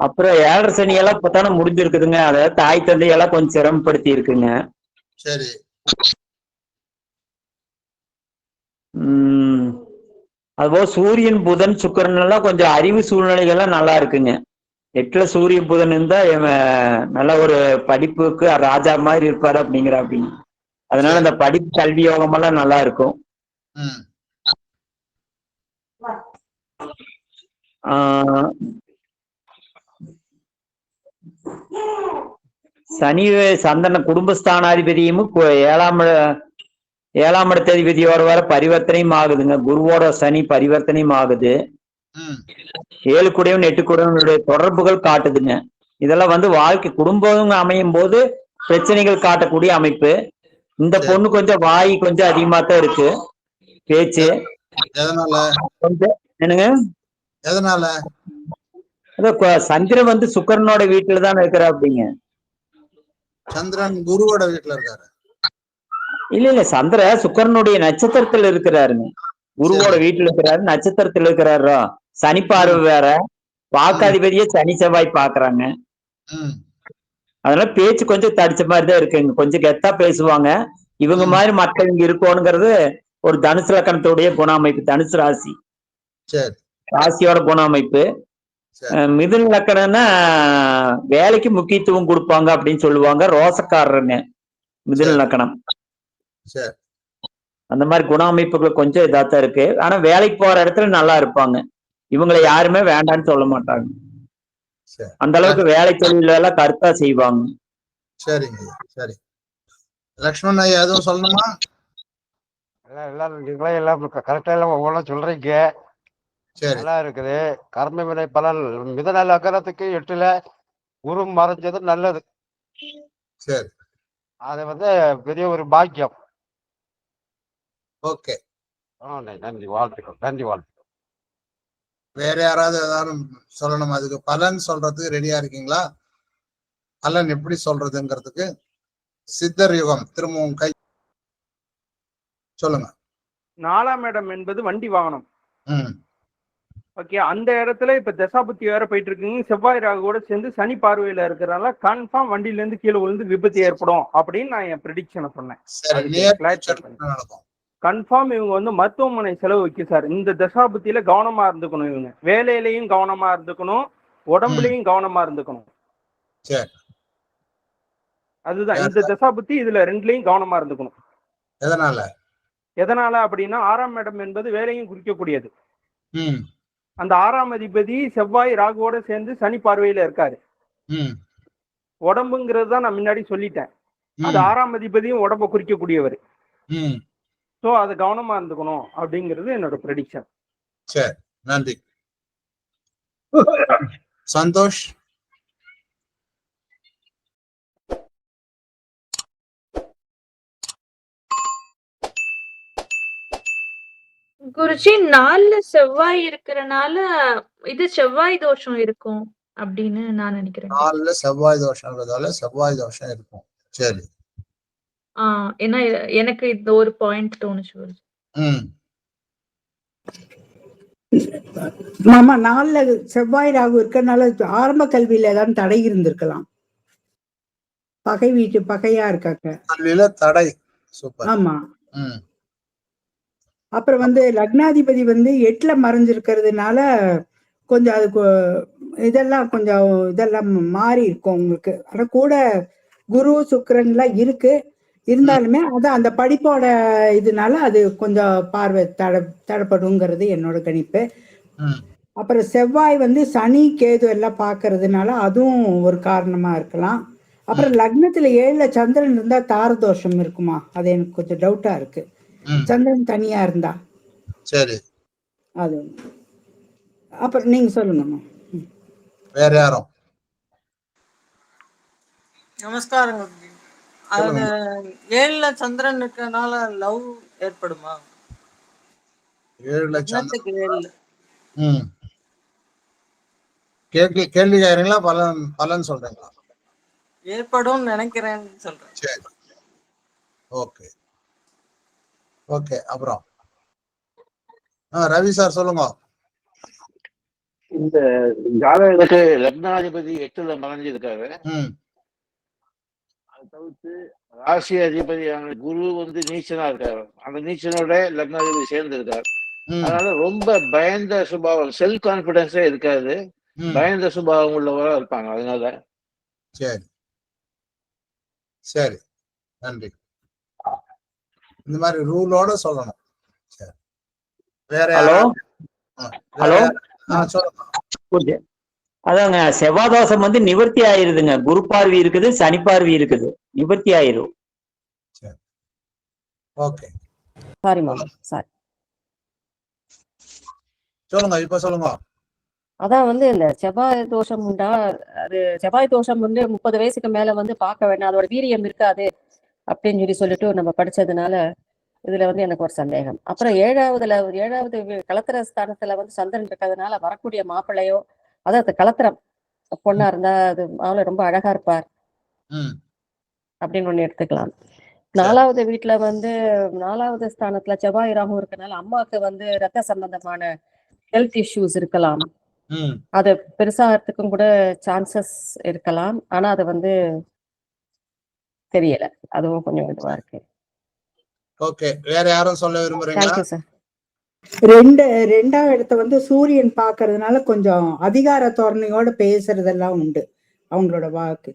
அப்புறம் 7.5 சனி எல்லாம் இப்பதானே முடிஞ்சிருக்குதுங்க. அதாவது தாய் தந்தையெல்லாம் கொஞ்சம் சிரமப்படுத்தி இருக்குங்க. சரி. அதுபோல சூரியன் புதன் சுக்கிரன் எல்லாம் கொஞ்சம் அறிவு சூழ்நிலைகள்லாம் நல்லா இருக்குங்க. 8ல சூரியன் புதன் இருந்தா நல்ல ஒரு படிப்புக்கு ராஜா மாதிரி இருப்பாரு அப்படிங்கிற அப்படின்னு. அதனால இந்த படிப்பு கல்வி யோகம் எல்லாம் நல்லா இருக்கும். சனி சந்தன குடும்பஸ்தானாதிபதியும் 7ஆம் இடத்ததிபதியோட வர பரிவர்த்தனையும் ஆகுதுங்க. குருவோட சனி பரிவர்த்தனையும் ஆகுது. 7 கூடயும் 8 கூடயும் தொடர்புகள் காட்டுதுங்க. இதெல்லாம் வந்து வாழ்க்கை குடும்பம் அமையும் போது பிரச்சனைகள் காட்டக்கூடிய அமைப்பு. இந்த பொண்ணு கொஞ்சம் வாய் கொஞ்சம் அதிகமா தான் இருக்கு, பேச்சு. கொஞ்சம் என்னங்க, எதனால? சந்திரன் வந்து சுக்கிரனோட வீட்டுல தான் இருக்கிறா அப்படிங்க. சந்திரன் குருவோட வீட்டுல இருக்காரு? இல்ல, சுக்கிரனுடைய நட்சத்திரத்துல இருக்கிறாருங்க. குருவோட வீட்டுல இருக்கிறாரு, நட்சத்திரத்துல இருக்கிறாரோ. சனி பார்வை வேற, வாக்காதிபதியே சனி செவ்வாய் பாக்குறாங்க. அதனால பேச்சு கொஞ்சம் தடிச்ச மாதிரி தான் இருக்குங்க. கொஞ்சம் கெத்தா பேசுவாங்க. இவங்க மாதிரி மக்கள் இங்க இருக்கணுங்கிறது ஒரு தனுசு லக்கணத்துடைய குண அமைப்பு. தனுசு ராசியோட குண அமைப்பு. மிதுன லக்கணம்னா வேலைக்கு முக்கியத்துவம் கொடுப்பாங்க அப்படின்னு சொல்லுவாங்க. ரோசக்காரருங்க மிதுன லக்கணம். அந்த மாதிரி குண அமைப்புகள் கொஞ்சம் இதாத்தான் இருக்கு. ஆனா வேலைக்கு போற இடத்துல நல்லா இருப்பாங்க. இவங்களை யாருமே வேண்டான்னு சொல்ல மாட்டாங்க. அந்த அளவுக்கு வேலை தொழில எல்லாம் கருத்தா செய்வாங்க. சரிங்க. சரி. லக்ஷ்மண் ஐயா எதுவும் சொல்லணுமா? எல்லாம் கரெக்டா எல்லாம் ஒவ்வொன்றும் சொல்றீங்க. நல்லா இருக்குது. கர்ம வினை பலன் மிதன லக்னத்துக்கு 8ல குரு மறைஞ்சது நல்லது. சரி. அது வந்து பெரிய ஒரு பாக்கியம். ஓகே. நன்றி, வாழ்த்துக்கள். வேற யாராவது ஏதாவது சொல்லணும்? அதுக்கு பலன் சொல்றதுக்கு ரெடியா இருக்கீங்களா? பலன் எப்படி சொல்றதுங்கிறதுக்கு சித்தர் யுகம் திரும்பவும் கை சொல்லுங்க. 4ஆம் இடம் என்பது வண்டி வாகனம். ம் ஓகே, அந்த இடத்துல இப்ப தசாபுத்தி வேற போயிட்டு இருக்குங்க. செவ்வாய் ராகுவோட சேர்ந்து சனி பார்வையில இருக்கிறனால கன்ஃபார்ம் வண்டியில இருந்து கீழே விழுந்து விபத்து ஏற்படும் அப்படின்னு நான் என் ப்ரெடிக்ஷனை சொன்னேன். சரி, near future என்ன நடக்கும்? கன்ஃபார்ம் இவங்க வந்து மருத்துவமனை செலவு வைக்க சார். இந்த தசாபுத்தியில கவனமா இருந்துக்கணும். இவங்க வேலையிலையும் கவனமா இருந்துக்கணும், உடம்புலையும் கவனமா இருந்துக்கணும். சரி, அதுதான் இந்த தசாபுத்தி. இதுல ரெண்டுலயும் கவனமா இருந்துக்கணும். எதனால அப்படின்னா 6ஆம் இடம் என்பது வேலையும் குறிக்கக்கூடியது. ம் அந்த 6ஆம் அதிபதி செவ்வாய் ராகுவோட சேர்ந்து சனி பார்வையில இருக்காரு. ம் உடம்புங்கிறது தான் நான் முன்னாடி சொல்லிட்டேன். அது 6ஆம் அதிபதியும் உடம்ப குறிக்கக்கூடியவர். ம் ஸோ அதை கவனமா இருந்துக்கணும் அப்படிங்கிறது என்னோட ப்ரெடிக்ஷன். சரி, நன்றி. சந்தோஷ். குருஜி 4 செவ்வாய் இருக்கிறனால இது செவ்வாய் தோஷம் இருக்கும் அப்படின்னு நான் நினைக்கிறேன். 4 செவ்வாய் தோஷம்ன்றதால செவ்வாய் தோஷம் இருக்கும். சரி. ஏன்னா எனக்கு இந்த ஒரு பாயிண்ட் தோணுச்சு குருஜி. மாமா 4 செவ்வாய் ராகு இருக்கனால ஆரம்ப கல்வியில ஏதாவது தடை இருந்திருக்கலாம். பகை வீட்டு பகையா இருக்காங்க. கல்வியில தடை. சூப்பர். ஆமா. அப்புறம் வந்து லக்னாதிபதி வந்து 8ல மறைஞ்சிருக்கிறதுனால கொஞ்சம் அதுக்கு இதெல்லாம் மாறி இருக்கும் உங்களுக்கு. ஆனா கூட குரு சுக்கிரன்லாம் இருக்கு. இருந்தாலுமே அதான் அந்த படிப்போட இதனால அது கொஞ்சம் பார்வை தடப்படுங்கிறது என்னோட கணிப்பு. அப்புறம் செவ்வாய் வந்து சனி கேது எல்லாம் பாக்குறதுனால அதுவும் ஒரு காரணமா இருக்கலாம். அப்புறம் லக்னத்துல 7ல சந்திரன் இருந்தா தாரதோஷம் இருக்குமா? அது எனக்கு கொஞ்சம் டவுட்டா இருக்கு. சந்திரன் தனியா இருந்தா. சரி, அது அப்புறம் நீங்க சொல்லுங்க. வேற யாரும்? நமஸ்காரம். அது 7ல சந்திரன் இருக்கனால லவ் ஏற்படுமா? 7ல சந்திரன். கேள்வி கேக்குறீங்களா? பலன் சொல்றீங்களா? ஏற்படும் நினைக்கிறேன்னு சொல்றேன். சரி, ஓகே ஓகே. அப்புறம் ரவி சார் சொல்லுங்க. இந்த ஜாதகத்துக்கு லக்னாதிபதி 8ல மறைஞ்சிருக்காரு. அதை தவிர்த்து ராசி அதிபதியான குரு வந்து நீச்சனா இருக்காரு. அந்த நீச்சனோட லக்னாதிபதி சேர்ந்து இருக்காரு. அதனால ரொம்ப பயந்த சுபாவம், செல்ஃப் கான்பிடன்ஸே இருக்காது. பயந்த சுபாவம் உள்ளவரா இருப்பாங்க. அதனால சரி சரி, நன்றி. இந்த மாதிரி ரூலோட சொல்லணும். சரி, வேற ஹலோ சொல்லுங்க. அதாங்க செவ்வாதோஷம் வந்து நிவர்த்தி ஆயிருதுங்க. குரு பார்வை இருக்குது, சனி பார்வை இருக்குது, நிவர்த்தி ஆயிரும். சரி, ஓகே. சாரி மாமா, சாரி. சொல்லுங்க, இப்ப சொல்லுங்க. அதான் வந்து இந்த செவ்வாய் தோஷம் உண்டா? அது செவ்வாய் தோஷம் வந்து 30 வயசுக்கு மேல வந்து பார்க்க வேண்டாம், அதோட வீரியம் இருக்காது அப்படின்னு சொல்லிட்டு நம்ம படிச்சதுனால இதுல வந்து எனக்கு ஒரு சந்தேகம். அப்புறம் 7வது கலத்திர ஸ்தானத்துல வந்து சந்திரன் இருக்கிறதுனால வரக்கூடிய மாப்பிள்ளையோ, அதாவது கலத்திரம் பொண்ணா இருந்தா அது அவளை ரொம்ப அழகா இருப்பார் அப்படின்னு ஒண்ணு எடுத்துக்கலாம். 4வது வீட்டுல வந்து 4வது ஸ்தானத்துல செவ்வாய் ராகு இருக்கனால அம்மாவுக்கு வந்து ரத்த சம்பந்தமான ஹெல்த் இஷ்யூஸ் இருக்கலாம். அது பெருசாகிறதுக்கும் கூட சான்சஸ் இருக்கலாம். ஆனா அது வந்து தெரியல. அதுவும் கொஞ்சம் இதுவா இருக்கு. ஓகே, வேற யாரும் சொல்ல விரும்புறீங்களா? Thank you sir. 2வது இடத்த வந்து சூரியன் பாக்குறதுனால கொஞ்சம் அதிகார தோரணையோட பேசுறதெல்லாம் உண்டு அவங்களோட வாக்கு.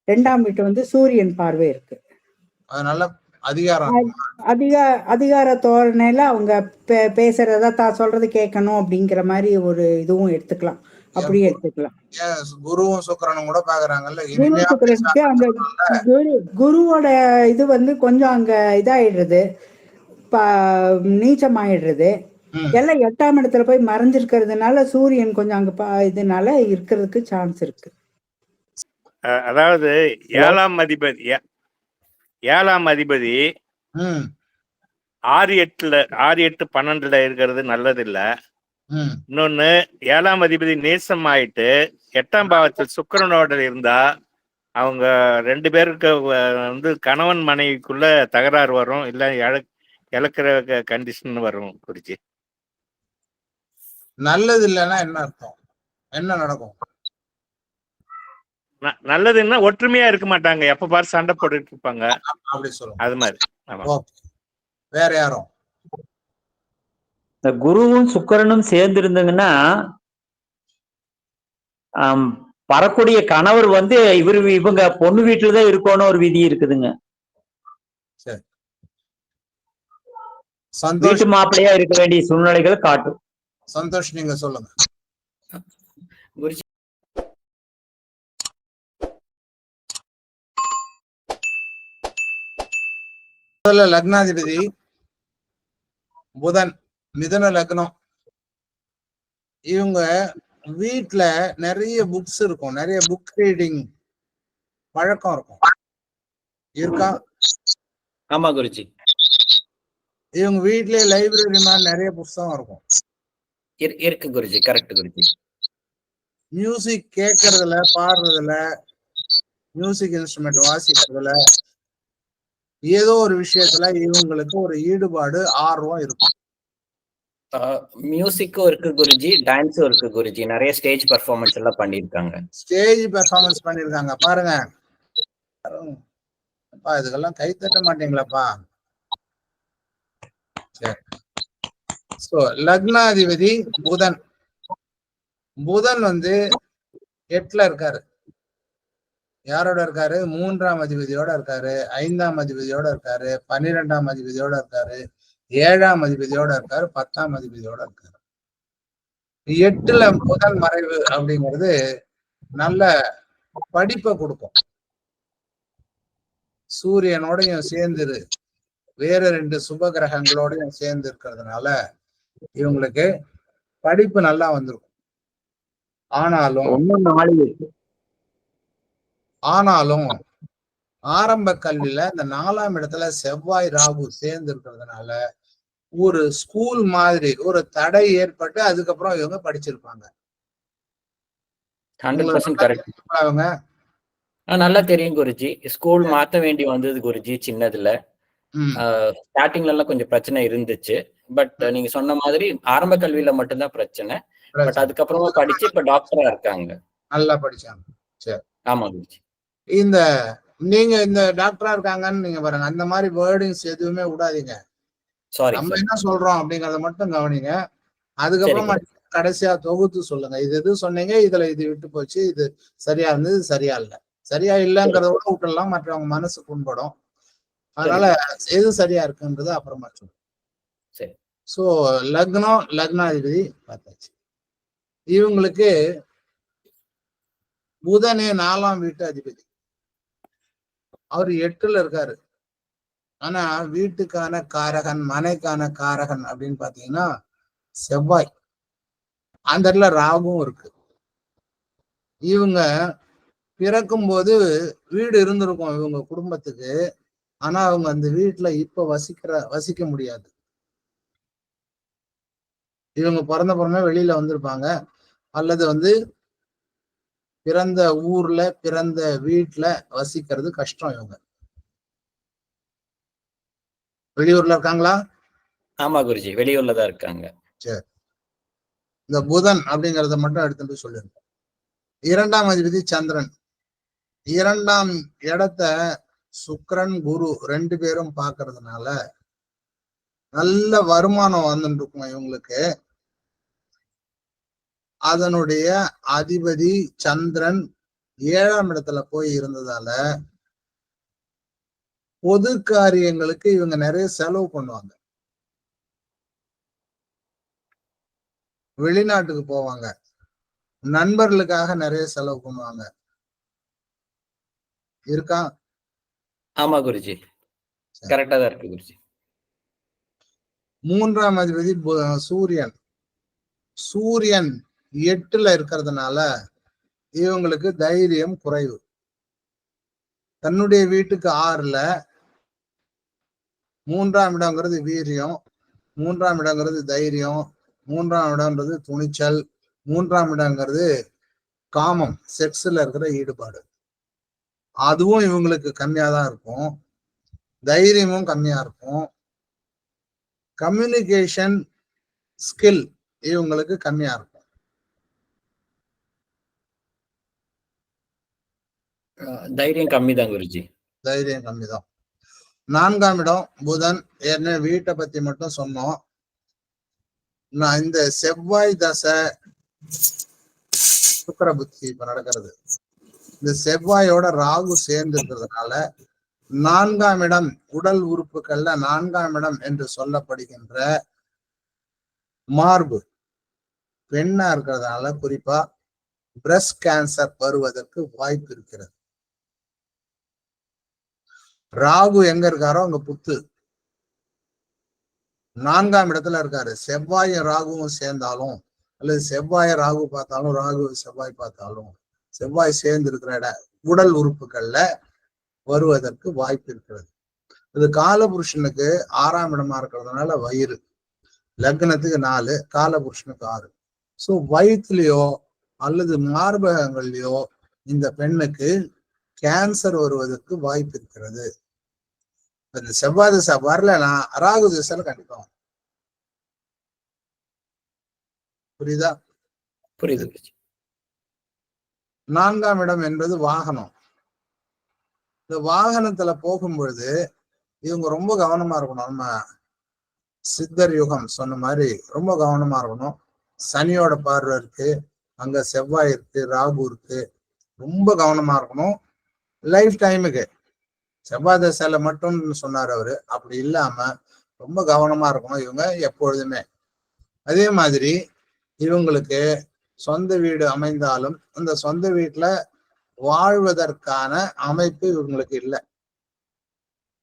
2ஆம் வீட்டு வந்து சூரியன் பார்வை இருக்கு. அதனால அதிகார தோரணையில அவங்க பேசுறதா தான் சொல்றது கேட்கணும் அப்படிங்கிற மாதிரி ஒரு இதுவும் எடுத்துக்கலாம். அப்படியே எடுத்துக்கலாம். குருவும் சுக்கிரனும் கூட பாக்குறாங்கல்ல. குரு சுக்கிரனுக்கு அந்த குருவோட இது வந்து கொஞ்சம் அங்க இதாயிடுறது, நீச்சமாயிடுறது. எல்லாம் 8ஆம் இடத்துல போய் மறைஞ்சிருக்கிறதுனால சூரியன் கொஞ்சம் அங்க இதனால இருக்கிறதுக்கு சான்ஸ் இருக்கு. அதாவது 7ஆம் அதிபதி 6-8-12 இருக்கிறது நல்லது இல்ல. இன்னொன்னு 7ஆம் அதிபதி நேசம் ஆயிட்டு 8ஆம் பாவத்தில் சுக்கிரனோட இருந்தா அவங்க 2 பேருக்கு வந்து கணவன் மனைவிக்குள்ள தகராறு வரும், இல்ல இழக்கிற கண்டிஷன் வரும் குருஜி. நல்லது இல்லைன்னா என்ன அர்த்தம்? என்ன நடக்கும்? நல்லதுன்னா ஒற்றுமையா இருக்க மாட்டாங்க, எப்ப பாரு சண்டை போட்டுட்டு இருப்பாங்க. அப்படி சொல்லுங்க. அது மாதிரி. ஆமா. ஓகே. வேற யாரும்? இந்த குருவும் சுக்கிரனும் சேர்ந்து இருந்ததுன்னா வரக்கூடிய கணவர் வந்து இவங்க பொண்ணு வீட்டுலதான் இருக்கணும் ஒரு விதி இருக்குதுங்க. சரி. வீட்டு மாப்பிள்ளையா இருக்க வேண்டிய சூழ்நிலைகளை காட்டும். சந்தோஷ், நீங்க சொல்லுங்க. லக்னாதிபதி புதன், மிதுன லக்னம். இவங்க வீட்டுல நிறைய புக்ஸ் இருக்கும், நிறைய புக் ரீடிங் பழக்கம் இருக்கும். இருக்கா? ஆமா குருஜி. இவங்க வீட்லயே லைப்ரரி மாதிரி நிறைய புத்தகம் இருக்கும். இருக்கு குருஜி. கரெக்ட் குருஜி. மியூசிக் கேட்கறதுல, பாடுறதுல, மியூசிக் இன்ஸ்ட்ருமெண்ட் வாசிக்கிறதுல, ஏதோ ஒரு விஷயத்துல இவங்களுக்கு ஒரு ஈடுபாடு, ஆர்வம் இருக்கும். மியூசிக்கும் இருக்கு குருஜி, டான்ஸும் இருக்கு குருஜி. நிறைய ஸ்டேஜ் பெர்ஃபார்மன்ஸ் எல்லாம் பண்ணிருக்காங்க. ஸ்டேஜ் பெர்ஃபார்மன்ஸ் பண்ணிருக்காங்க பாருங்க. இதுக்கெல்லாம் கை தட்ட மாட்டீங்களாப்பா? சரி. சோ லக்னாதிபதி புதன். புதன் வந்து 8ல இருக்காரு. யாரோட இருக்காரு? 3ஆம் அதிபதியோட இருக்காரு, 5ஆம் அதிபதியோட இருக்காரு, 12ஆம் அதிபதியோட இருக்காரு, 7ஆம் அதிபதியோட இருக்காரு, 10ஆம் அதிபதியோட இருக்காரு. 8ல புதன் மறைவு அப்படிங்கிறது நல்ல படிப்பை கொடுக்கும். சூரியனோடையும் சேர்ந்து வேற 2 சுப கிரகங்களோடையும் சேர்ந்து இருக்கிறதுனால இவங்களுக்கு படிப்பு நல்லா வந்திருக்கும். ஆனாலும் ஆரம்ப கல்வியில இந்த 4ஆம் இடத்துல செவ்வாய் ராகு சேர்ந்து இருக்கிறதுனால ஒரு ஸ்கூல் மாதிரி ஒரு தடை ஏற்பட்டு அதுக்கப்புறம் இவங்க படிச்சிருப்பாங்க. 100% கரெக்ட். அவங்க நல்லா தெரியும் குருஜி. ஸ்கூல் மாத்த வேண்டி வந்தது குருஜி சின்னதுல. ஸ்டார்டிங்ல எல்லாம் கொஞ்சம் பிரச்சனை இருந்துச்சு. பட் நீங்க சொன்ன மாதிரி ஆரம்ப கல்வியில மட்டும்தான் பிரச்சனை. பட் அதுக்கப்புறமா படிச்சு இப்ப டாக்டரா இருக்காங்க. நல்லா படிச்சாங்க. சரி. ஆமா குருஜி. நீங்க இந்த டாக்டரா இருக்காங்கன்னு நீங்க பாருங்க, அந்த மாதிரி வேர்டிங்ஸ் எதுவுமே விடாதீங்க. நம்ம என்ன சொல்றோம் அப்படிங்கறத மட்டும் கவனிங்க. அதுக்கப்புறமா கடைசியா தொகுத்து சொல்லுங்க. இது சொன்னீங்க, இதுல இது விட்டு போச்சு, இது சரியா இருந்தது, சரியா இல்ல. சரியா இல்லைங்கிறத விட விட்டுலாம், மற்றவங்க மனசு புண்படும். அதனால எது சரியா இருக்குன்றது அப்புறமா சொல்லுங்க. சோ லக்னம், லக்னாதிபதி பார்த்தாச்சு. இவங்களுக்கு புதனே 4ஆம் வீட்டு அதிபதி. அவர் 8ல இருக்காரு. ஆனா வீட்டுக்கான காரகன், மனைக்கான காரகன் அப்படின்னு பாத்தீங்கன்னா செவ்வாய். அந்த இடத்துல ராகுவும் இருக்கு. இவங்க பிறக்கும் போது வீடு இருந்திருக்கும் இவங்க குடும்பத்துக்கு. ஆனா அவங்க அந்த வீட்டுல இப்ப வசிக்க முடியாது. இவங்க பிறந்தப்புறமே வெளியில வந்திருப்பாங்க, அல்லது பிறந்த ஊர்ல பிறந்த வீட்டுல வசிக்கிறது கஷ்டம். இவங்க வெளியூர்ல இருக்காங்களா? ஆமா குருஜி, வெளியூர்ல தான் இருக்காங்க. சரி. இந்த புதன் அப்படிங்கறத மட்டும் எடுத்துட்டு சொல்லிருங்க. 2ஆம் அதிபதி சந்திரன். 2ஆம் இடத்த சுக்கிரன் குரு 2 பேரும் பாக்குறதுனால நல்ல வருமானம் வந்துட்டு இருக்கும் இவங்களுக்கு. அதனுடைய அதிபதி சந்திரன் 7ஆம் இடத்துல போய் இருந்ததால பொது காரியங்களுக்கு இவங்க நிறைய செலவு பண்ணுவாங்க. வெளிநாட்டுக்கு போவாங்க, நண்பர்களுக்காக நிறைய செலவு பண்ணுவாங்க. இருக்கா? ஆமா குருஜி, கரெக்டா தான் இருக்கு குருஜி. 3ஆம் அதிபதி சூரியன். சூரியன் 8ல இருக்கிறதுனால இவங்களுக்கு தைரியம் குறைவு. தன்னுடைய வீட்டுக்கு 6ல 3ஆம் இடங்கிறது வீரியம், 3ஆம் இடங்கிறது தைரியம், 3ஆம் இடம்ன்றது துணிச்சல், 3ஆம் இடங்கிறது காமம், செக்ஸ்ல இருக்கிற ஈடுபாடு. அதுவும் இவங்களுக்கு கம்மியா தான் இருக்கும். தைரியமும் கம்மியா இருக்கும். கம்யூனிகேஷன் ஸ்கில் இவங்களுக்கு கம்மியா இருக்கும். தைரியம் கம்மி தான் குருஜி. தைரியம் கம்மி தான். 4ஆம் இடம் புதன். ஏற்கனவே வீட்டை பத்தி மட்டும் சொன்னோம். நான் இந்த செவ்வாய் தசை சுக்கிர புத்தி இப்ப நடக்கிறது. இந்த செவ்வாயோட ராகு சேர்ந்து இருக்கிறதுனால 4ஆம் இடம் உடல் உறுப்புகள்ல 4ஆம் இடம் என்று சொல்லப்படுகின்ற மார்பு பெண்ணா இருக்கிறதுனால குறிப்பா பிரஸ்ட் கேன்சர் வருவதற்கு வாய்ப்பு இருக்கிறது. ராகு எங்க இருக்காரோ அங்க புத்து 4ஆம் இடத்துல இருக்காரு. செவ்வாயும் ராகுவும் சேர்ந்தாலும் அல்லது செவ்வாய ராகு பார்த்தாலும் ராகு செவ்வாய் பார்த்தாலும் செவ்வாய் சேர்ந்து இருக்கிற உடல் உறுப்புகள்ல வருவதற்கு வாய்ப்பு இருக்கிறது. இது காலபுருஷனுக்கு 6ஆம் இடமா இருக்கிறதுனால வயிறு, லக்னத்துக்கு 4, காலபுருஷனுக்கு 6. ஸோ வயிற்றுலயோ அல்லது மார்பகங்கள்லயோ இந்த பெண்ணுக்கு கேன்சர் வருவதற்கு வாய்ப்பு இருக்கிறது. இந்த செவ்வாய் திசை வரலன்னா ராகு திசையில கண்டிப்பா. புரியுதா? புரியுது. 4ஆம் இடம் என்பது வாகனம். இந்த வாகனத்துல போகும் பொழுது இவங்க ரொம்ப கவனமா இருக்கணும். நம்ம சித்தர் யுகம் சொன்ன மாதிரி ரொம்ப கவனமா இருக்கணும். சனியோட பார்வை இருக்கு, அங்க செவ்வாய் இருக்கு, ராகு இருக்கு. ரொம்ப கவனமா இருக்கணும். லைஃப் டைமுக்கு செவ்வாய் தசையில மட்டும் சொன்னார் அவரு. அப்படி இல்லாம ரொம்ப கவனமா இருக்கணும் இவங்க எப்பொழுதுமே. அதே மாதிரி இவங்களுக்கு சொந்த வீடு அமைந்தாலும் அந்த சொந்த வீட்டுல வாழ்வதற்கான அமைப்பு இவங்களுக்கு இல்லை.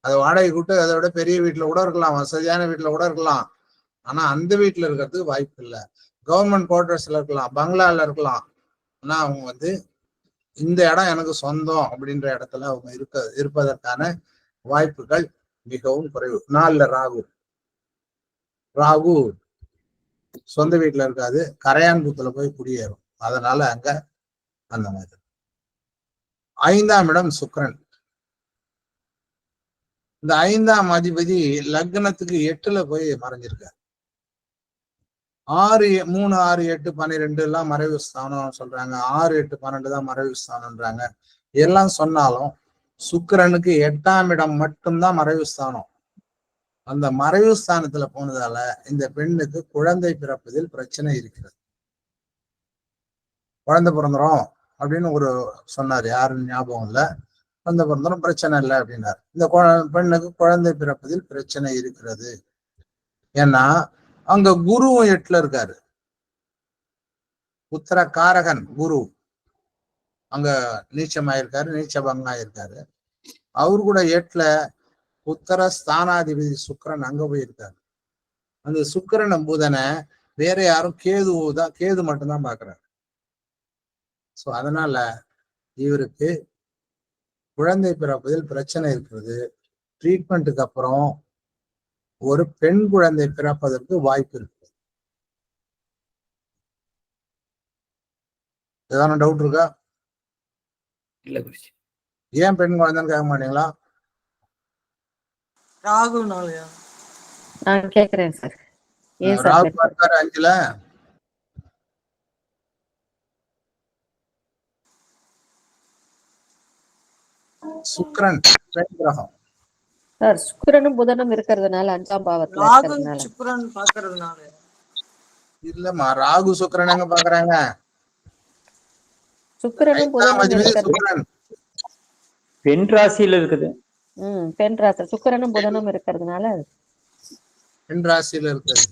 அது வாடகை கூட்டு அதை விட பெரிய வீட்டுல கூட இருக்கலாம், வசதியான வீட்டுல கூட இருக்கலாம். ஆனா அந்த வீட்டுல இருக்கிறதுக்கு வாய்ப்பு இல்லை. கவர்மெண்ட் குவார்டர்ஸ்ல இருக்கலாம், பங்களால இருக்கலாம். ஆனா அவங்க இந்த இடம் எனக்கு சொந்தம் அப்படின்ற இடத்துல அவங்க இருப்பதற்கான வாய்ப்புகள் மிகவும் குறைவு. 4ல ராகு சொந்த வீட்டுல இருக்காது, கரையான்புத்துல போய் குடியேறும். அதனால அங்க அந்த மாதிரி. 5ஆம் இடம் சுக்கிரன். இந்த 5ஆம் அதிபதி லக்னத்துக்கு 8ல போய் மறைஞ்சிருக்காரு. 6, 3, 6, 8, 12 எல்லாம் மறைவு ஸ்தானம் சொல்றாங்க. 6, 8, 12 தான் மறைவு ஸ்தானம்ன்றாங்க. எல்லாம் சொன்னாலும் சுக்கிரனுக்கு 8ஆம் இடம் மட்டும்தான் மறைவு ஸ்தானம். அந்த மறைவு ஸ்தானத்துல போனதால இந்த பெண்ணுக்கு குழந்தை பிறப்பதில் பிரச்சனை இருக்கிறது. குழந்தை பிறந்துரும் அப்படின்னு ஒரு சொன்னார், யாருன்னு ஞாபகம் இல்லை. குழந்தை பிறந்தரும் பிரச்சனை இல்லை அப்படின்னாரு. இந்த பெண்ணுக்கு குழந்தை பிறப்பதில் பிரச்சனை இருக்கிறது. ஏன்னா அங்க குருவும் 8ல இருக்காரு. உத்தர காரகன் குரு அங்க நீச்சமாயிருக்காரு, நீச்ச பங்காயிருக்காரு. அவரு கூட 8ல உத்தர ஸ்தானாதிபதி சுக்கிரன் அங்க போயிருக்காரு. அந்த சுக்கிரன புதனை வேற யாரும் கேது மட்டும்தான் பாக்குறாரு. சோ அதனால இவருக்கு குழந்தை பிறப்பதில் பிரச்சனை இருக்கிறது. ட்ரீட்மெண்ட்டுக்கு அப்புறம் ஒரு பெண் குழந்தை பிறப்பதற்கு வாய்ப்பு இருக்கு. ஏதாவது டவுட் இருக்கா? இல்ல குருஜி. ஏன் பெண் குழந்தைன்னு கேட்க மாட்டீங்களா? ராகுனாலயா? நான் கேக்குறேன் சார். ஏன் சார் ராகு பார்த்தாரு 5ல. சுக்கிரன் பெண் கிரகம் சார். சுக்கிரனும் புதனும் இருக்கிறதுனால 5ஆம் பாவத்துல ராகு இருக்கிறதுனால. சுக்கிரன் பாக்குறதுனால இல்லம்மா, ராகு சுக்கிரன் எங்க பாக்குறாங்க? சுக்கிரனும் புதனும் இருக்கிறது பெண் ராசியில இருக்குது. பெண் ராசி சுக்கிரனும் புதனும் இருக்கிறதுனால பெண் ராசியில இருக்கிறது.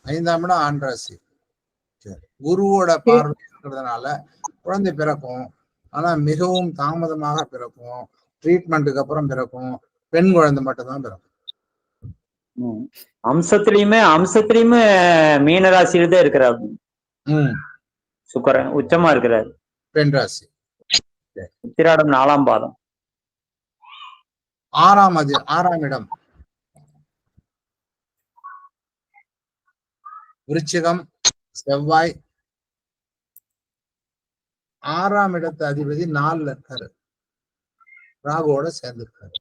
5ஆம் இடம் ஆண் ராசி. குருவோட பார்வை இருக்கிறதுனால குழந்தை பிறக்கும். ஆனா மிகவும் தாமதமாக பிறக்கும். ட்ரீட்மெண்ட்டுக்கு அப்புறம் பிறக்கும். பெண் குழந்தை மட்டும் தான் பிறக்கும். அம்சத்திலயுமே மீன ராசியில தான் இருக்கிறார் சுக்கிரன். உச்சமா இருக்கிறார். பெண் ராசி. உத்திராடம் 4ஆம் பாதம். 6ஆம் இடம் விருச்சிகம் செவ்வாய். 6ஆம் இடத்து அதிபதி 4ல இருக்காரு. ராகுவோட சேர்ந்துருக்காரு.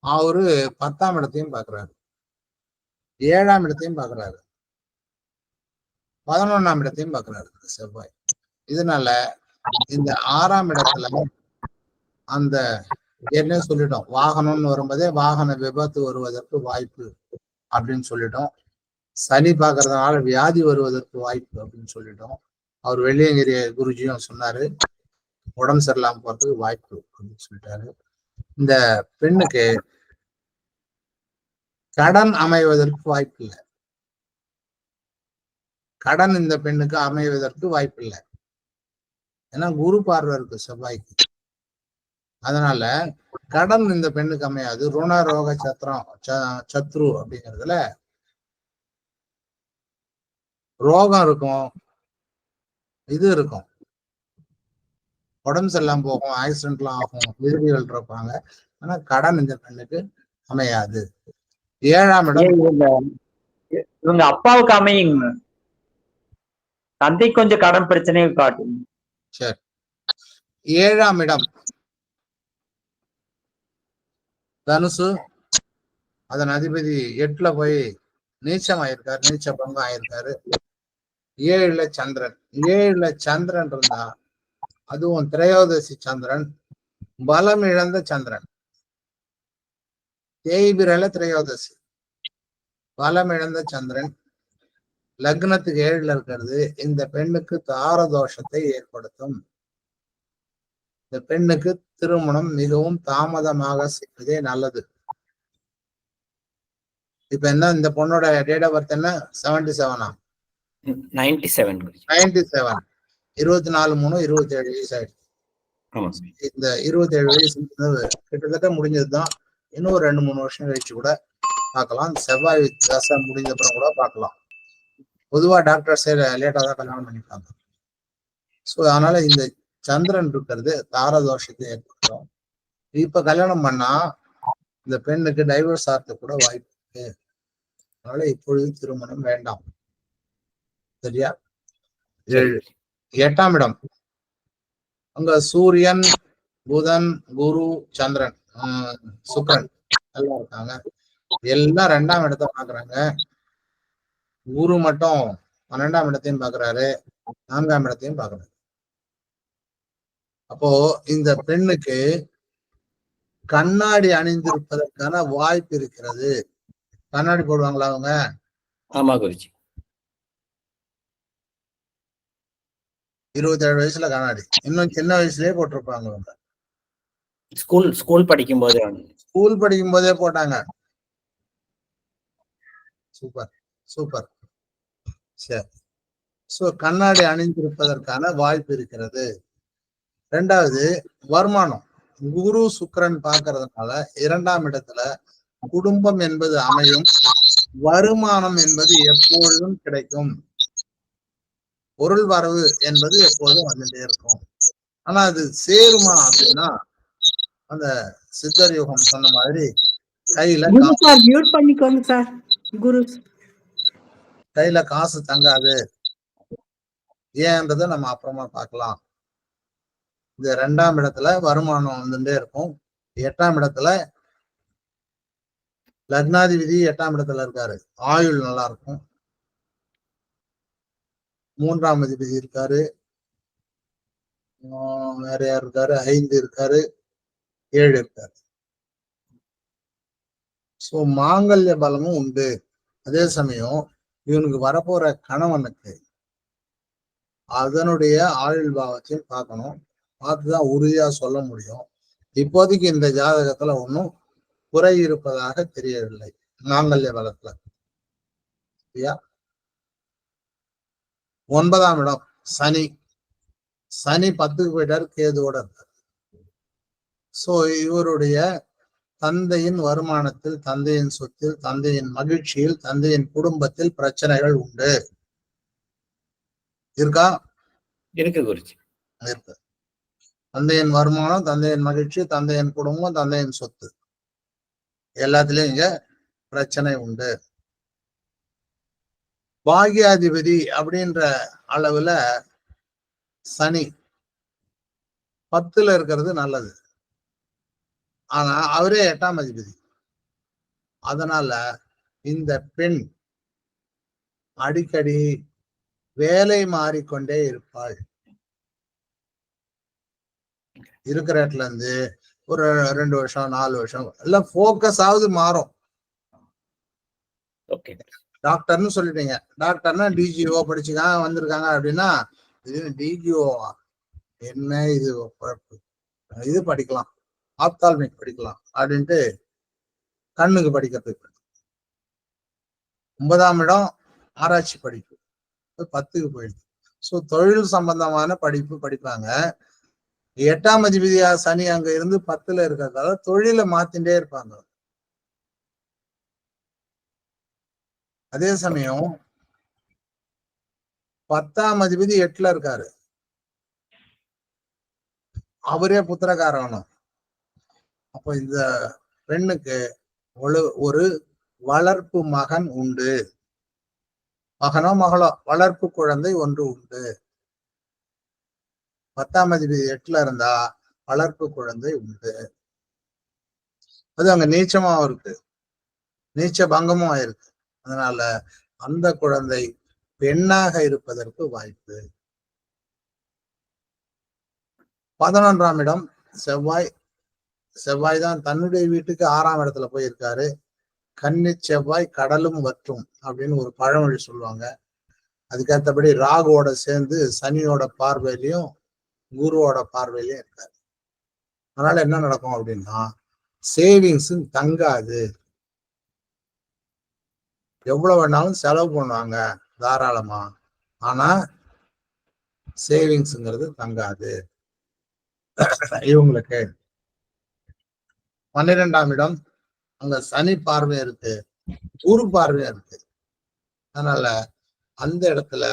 அவரு 10ஆம் இடத்தையும் பாக்குறாரு, 7ஆம் இடத்தையும் பாக்குறாரு, 11ஆம் இடத்தையும் பாக்குறாரு செவ்வாய். இதனால இந்த 6ஆம் இடத்துல அந்த என்ன சொல்லிட்டோம், வாகனம்னு வரும்போதே வாகன விபத்து வருவதற்கு வாய்ப்பு அப்படின்னு சொல்லிட்டோம். சனி பாக்குறதுனால வியாதி வருவதற்கு வாய்ப்பு அப்படின்னு சொல்லிட்டோம். அவர் வெள்ளியங்கிரி குருஜியும் சொன்னாரு உடம்பு சரியில்லாம போறதுக்கு வாய்ப்பு அப்படின்னு சொல்லிட்டாரு. இந்த பெண்ணுக்கு கடன் அமைவதற்கு வாய்ப்பு இல்லை, கடன் இந்த பெண்ணுக்கு அமைவதற்கு வாய்ப்பு இல்லை. ஏன்னா குரு பார்வை இருக்கு செவ்வாய்க்கு. அதனால கடன் இந்த பெண்ணுக்கு அமையாது. ருண ரோக சத்திரம் சத்ரு அப்படிங்கிறதுல ரோகம் இருக்கும், இது இருக்கும், உடம்பு சரியில்லாம போகும், ஆக்சிடென்ட்லாம் ஆகும், விதிகள் இருப்பாங்க. ஆனா கடன் இந்த பெண்ணுக்கு அமையாது. 7ஆம் இடம் இவங்க அப்பாவுக்கு அமையுங்க, தந்தை கொஞ்சம் கடன் பிரச்சனையை காட்டும். சரி, 7ஆம் இடம் தனுசு, அதன் அதிபதி 8ல போய் நீச்சம் ஆயிருக்காரு, நீச்ச பங்கம் ஆயிருக்காரு. 7ல சந்திரன், 7ல சந்திரன் இருந்தா அதுவும் திரையோதசி சந்திரன், பலம் இழந்த சந்திரன், தேய்பிரல திரையோதசி, பலம் இழந்த சந்திரன் லக்னத்துக்கு 7ல இருக்கிறது இந்த பெண்ணுக்கு தார தோஷத்தை ஏற்படுத்தும். இந்த பெண்ணுக்கு திருமணம் மிகவும் தாமதமாக செய்வதே நல்லது. இப்ப என்ன இந்த பொண்ணோட டேட் ஆஃப் பர்த் என்ன? 77ஆ? 97. 97, 24/3/27 வயசு ஆயிடுச்சு. இந்த 27 வயசு கிட்டத்தட்ட முடிஞ்சதுதான். இன்னும் 2-3 வருஷம் கழிச்சு கூட பார்க்கலாம். செவ்வாய் தசை முடிஞ்ச அப்புறம் கூட பார்க்கலாம். பொதுவா டாக்டர்ஸ் லேட்டா தான் கல்யாணம் பண்ணிப்பாங்க. ஸோ அதனால இந்த சந்திரன் இருக்கிறது தாரதோஷத்தை ஏற்படுத்தும். இப்ப கல்யாணம் பண்ணா இந்த பெண்ணுக்கு டைவர்ஸ் ஆகிறதுக்கு கூட வாய்ப்பு இருக்கு. அதனால இப்பொழுது திருமணம் வேண்டாம். சரியா? 8ஆம் இடம் அங்க சூரியன், புதன், குரு, சந்திரன், சுக்கிரன் எல்லாம் இருக்காங்க. எல்லாம் 2ஆம் இடத்தை பாக்குறாங்க. குரு மட்டும் 12ஆம் இடத்தையும் பாக்குறாரு, 4ஆம் இடத்தையும் பாக்குறாரு. அப்போ இந்த பெண்ணுக்கு கண்ணாடி அணிந்திருப்பதற்கான வாய்ப்பு இருக்கிறது. கண்ணாடி போடுவாங்களா அவங்க? ஆமா குருஜி. 27 வயசுல கண்ணாடி, இன்னும் சின்ன வயசுலயே போட்டிருப்பாங்க அவங்க. ஸ்கூல் படிக்கும் போதே போட்டாங்க. Super super. சரி, சோ கண்ணாடி அணிந்திருப்பதற்கான வாய்ப்பு இருக்கிறது. 2வது வருமானம், குரு சுக்கிரன் பார்க்கறதுனால 2ஆம் இடத்துல குடும்பம் என்பது அமையும், வருமானம் என்பது எப்பொழுதும் கிடைக்கும், பொருள் வரவு என்பது எப்போதும் வந்துட்டே இருக்கும். ஆனா அது சேருமா அப்படின்னா அந்த சித்தர் யோகம் சொன்ன மாதிரி கையில மியூட் பண்ணிக்கோங்க சார். குரு கையில காசு தங்காது. ஏன்றதை நம்ம அப்புறமா பார்க்கலாம். இந்த 2ஆம் இடத்துல வருமானம் வந்துட்டே இருக்கும். 8ஆம் இடத்துல லக்னாதிபதி 8ஆம் இடத்துல இருக்காரு, ஆயுள் நல்லா இருக்கும். 3ஆம் அதிபதி இருக்காரு, வேற யார் இருக்காரு? 5 இருக்காரு, 7 இருக்காரு. சோ மாங்கல்ய பலமும் உண்டு. அதே சமயம் இவனுக்கு வரப்போற கணவனுக்கு அதனுடைய ஆயுள் பாவத்தையும் பார்க்கணும். பார்த்துதான் உறுதியா சொல்ல முடியும். இப்போதைக்கு இந்த ஜாதகத்துல ஒன்றும் குறை இருப்பதாக தெரியவில்லை மாங்கல்ய பலத்துல. சரியா? 9ஆம் இடம் சனி, சனி 10க்கு போயிட்டாரு, கேதுவோட இருக்காரு. சோ இவருடைய தந்தையின் வருமானத்தில், தந்தையின் சொத்தில், தந்தையின் மகிழ்ச்சியில், தந்தையின் குடும்பத்தில் பிரச்சனைகள் உண்டு. இருக்கா? இருக்கு குருஜி. இருக்கு. தந்தையின் வருமானம், தந்தையின் மகிழ்ச்சி, தந்தையின் குடும்பம், தந்தையின் சொத்து எல்லாத்துலயும் இங்க பிரச்சனை உண்டு. பாக்யாதிபதி அப்படின்ற அளவுல சனி 10ல இருக்கிறது நல்லது. ஆனா அவரே 8ஆம் அதிபதி. அதனால இந்த பெண் அடிக்கடி வேலை மாறிக்கொண்டே இருப்பாள். இருக்கிற இடத்துல இருந்து ஒரு 2 வருஷம் 4 வருஷம் எல்லாம் போக்கஸ் ஆகுது மாறும். டாக்டர்னு சொல்லிட்டீங்க, டாக்டர்னா டிஜிஓ படிச்சுங்க வந்திருக்காங்க அப்படின்னா டிஜிஓ என்ன இது இது படிக்கலாம், ஆப்தால்மிக் படிக்கலாம் அப்படின்ட்டு கண்ணுக்கு படிக்கிறதுக்கு 9ஆம் இடம் ஆராய்ச்சி படிப்பு 10க்கு போயிடுது. ஸோ தொழில் சம்பந்தமான படிப்பு படிப்பாங்க. 8ஆம் அதிபதியா சனி அங்க இருந்து 10ல இருக்கிறதால தொழிலை மாத்திண்டே இருப்பாங்க. அதே சமயம் 10ஆம் அதிபதி 8ல இருக்காரு, அவரே புத்திரகாரகணும். அப்போ இந்த பெண்ணுக்கு ஒரு வளர்ப்பு மகன் உண்டு, மகனோ மகளோ வளர்ப்பு குழந்தை ஒன்று உண்டு. 10ஆம் அதிபதி 8ல இருந்தா வளர்ப்பு குழந்தை உண்டு. அது அங்க நீச்சமாவும் இருக்கு, நீச்ச பங்கமும் ஆயிருக்கு. அதனால அந்த குழந்தை பெண்ணாக இருப்பதற்கு வாய்ப்பு. 11ஆம் இடம் செவ்வாய். செவ்வாய் தான் தன்னுடைய வீட்டுக்கு 6ஆம் இடத்துல போயிருக்காரு. கன்னி செவ்வாய் கடலும் வற்றும் அப்படின்னு ஒரு பழமொழி சொல்லுவாங்க. அதுக்கேற்றபடி ராகுவோட சேர்ந்து சனியோட பார்வையிலையும் குருவோட பார்வையிலையும் இருக்காரு. அதனால என்ன நடக்கும் அப்படின்னா சேவிங்ஸ் தங்காது. எவ்வளவு வேணாலும் செலவு பண்ணுவாங்க தாராளமா, ஆனா சேவிங்ஸ்ங்கிறது தங்காது இவங்களுக்கு. 12ஆம் இடம் அங்க சனி பார்வை இருக்கு, குரு பார்வையா இருக்கு. அதனால அந்த இடத்துல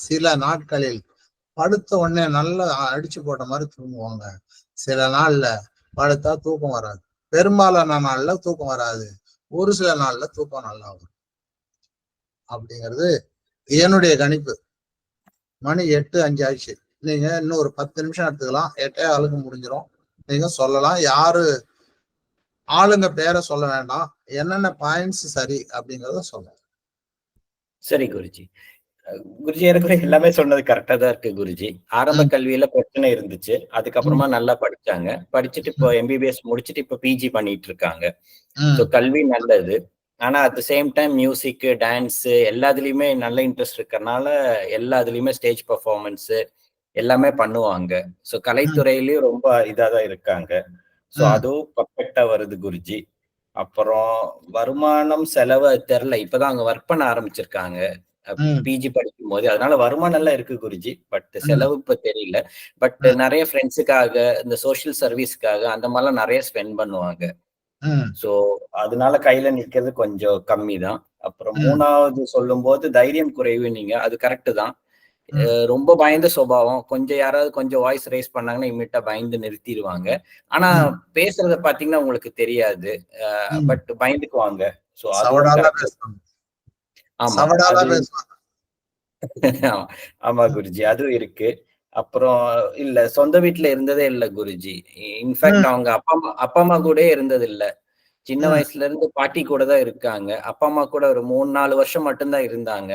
சில நாட்களில் படுத்த உடனே நல்லா அடிச்சு போட்ட மாதிரி தூங்குவாங்க. சில நாள்ல படுத்தா தூக்கம் வராது. பெரும்பாலான நாள்ல தூக்கம் வராது, ஒரு சில நாள்ல தூக்கம் நல்லா வரும். அப்படிங்கிறது என்னுடைய கணிப்பு. மணி 8:05 ஆயிடுச்சு. நீங்க இன்னும் ஒரு 10 நிமிஷம் எடுத்துக்கலாம், 8:15 முடிஞ்சிடும். நீங்க சொல்லலாம். யாரு ஆளுங்க பேரை சொல்ல வேண்டாம், என்னென்ன பாயிண்ட்ஸ் சரி அப்படிங்கறத சொல்லலாம். சரி குருஜி. குருஜி எனக்கு எல்லாமே சொன்னது கரெக்டா தான் இருக்கு குருஜி. ஆரம்ப கல்வியில பிரச்சனை இருந்துச்சு, அதுக்கப்புறமா நல்லா படிச்சாங்க. படிச்சுட்டு இப்போ எம்பிபிஎஸ் முடிச்சுட்டு இப்போ பிஜி பண்ணிட்டு இருக்காங்க. ஸோ கல்வி நல்லது. ஆனா at the same time music, dance எல்லாத்துலயுமே நல்ல இன்ட்ரெஸ்ட் இருக்கறனால எல்லாத்துலயுமே ஸ்டேஜ் பெர்ஃபார்மன்ஸ் எல்லாமே பண்ணுவாங்க. ஸோ கலைத்துறையிலயும் ரொம்ப இதாதான் இருக்காங்க. ஸோ அதுவும் பர்ஃபெக்டா வருது குருஜி. அப்புறம் வருமானம் செலவு தெரியல, இப்பதான் அங்க ஒர்க் பண்ண ஆரம்பிச்சிருக்காங்க பிஜி படிக்கும் போது. அதனால வருமானம் எல்லாம் இருக்கு குருஜி, பட் செலவு இப்ப தெரியல. பட் நிறைய ஃப்ரெண்ட்ஸுக்காக இந்த சோசியல் சர்வீஸ்க்காக அந்த மாதிரிலாம் நிறைய ஸ்பெண்ட் பண்ணுவாங்க. சோ அதனால கையில நிக்கிறது கொஞ்சம் கம்மி தான். அப்புறம் 3வது சொல்லும் போது தைரியம் குறைவு, நீங்க அது கரெக்ட் தான். ரொம்ப பயந்த சுபாவம். கொஞ்சம் யாராவது கொஞ்சம் வாய்ஸ் ரைஸ் பண்ணாங்கன்னா இம்மிடியா பயந்து நிறுத்திடுவாங்க. ஆனா பேசுறத பாத்தீங்கன்னா உங்களுக்கு தெரியாது, பட் பயந்துக்குவாங்க. சோ ஆமா குருஜி, அதுவும் இருக்கு. அப்புறம் இல்ல சொந்த வீட்டுல இருந்ததே இல்ல குருஜி. இன்ஃபேக்ட் அவங்க அப்பா அம்மா கூட இருந்தது இல்ல. சின்ன வயசுல இருந்து பாட்டி கூட தான் இருக்காங்க. அப்பா அம்மா கூட ஒரு 3-4 வருஷம் மட்டும்தான் இருந்தாங்க.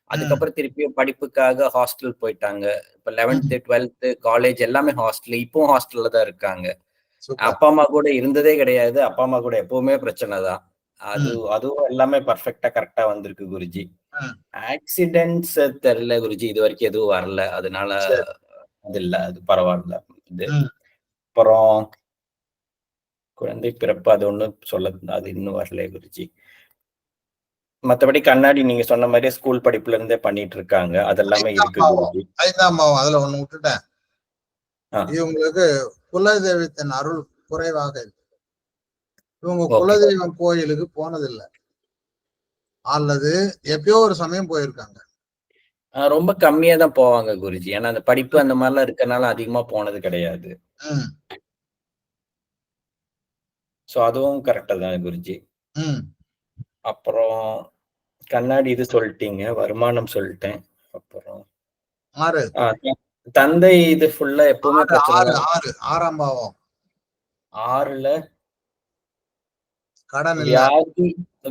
அதுக்கப்புறம் திருப்பியும் படிப்புக்காக ஹாஸ்டல் போயிட்டாங்க. இப்ப 11th 12th காலேஜ் எல்லாமே ஹாஸ்டல், இப்பவும் ஹாஸ்டல்ல தான் இருக்காங்க. அப்பா அம்மா கூட இருந்ததே கிடையாது. அப்பா அம்மா கூட எப்பவுமே பிரச்சனை தான். அதுவும் எல்லாமே பர்ஃபெக்டா கரெக்டா வந்திருக்கு குருஜி. ஆக்சிடென்ட்ஸ் தெரியல குருஜி, இது வரைக்கும் எதுவும் வரல. அதனால அது இல்ல, அது பரவாயில்ல. இது அப்புறம் குழந்தை பிறப்பு அது ஒண்ணு சொல்ல, அது இன்னும் வரல குருஜி. மத்தபடி கண்ணாடி நீங்க சொன்ன மாதிரியே ஸ்கூல் படிப்புல இருந்தே பண்ணிட்டு இருக்காங்க, அதெல்லாமே இருக்கு குருஜி. 5ஆம் பாவம் அதுல ஒண்ணு விட்டுட்டேன். இவங்களுக்கு குலதெய்வத்தின் அருள் குறைவாக இருக்கு. இவங்க குலதெய்வம் கோயிலுக்கு போனதில்லை, அல்லது எப்பயோ ஒரு சமயம் போயிருக்காங்க. ரொம்ப கம்மியா தான் போவாங்க குருஜி. ஏன்னா அந்த படிப்பு அந்த மாதிரிலாம் இருக்கனால அதிகமா போனது கிடையாது. சோ அதுவும் கரெக்டா தான் குருஜி. அப்புறம் கண்ணாடி இது சொல்லிட்டீங்க, வருமானம் சொல்லிட்டேன். அப்புறம் தந்தை இது ஃபுல்லா எப்பவுமே பிரச்சனை. 6ஆம் பாவம் 6ல கடன் இல்ல.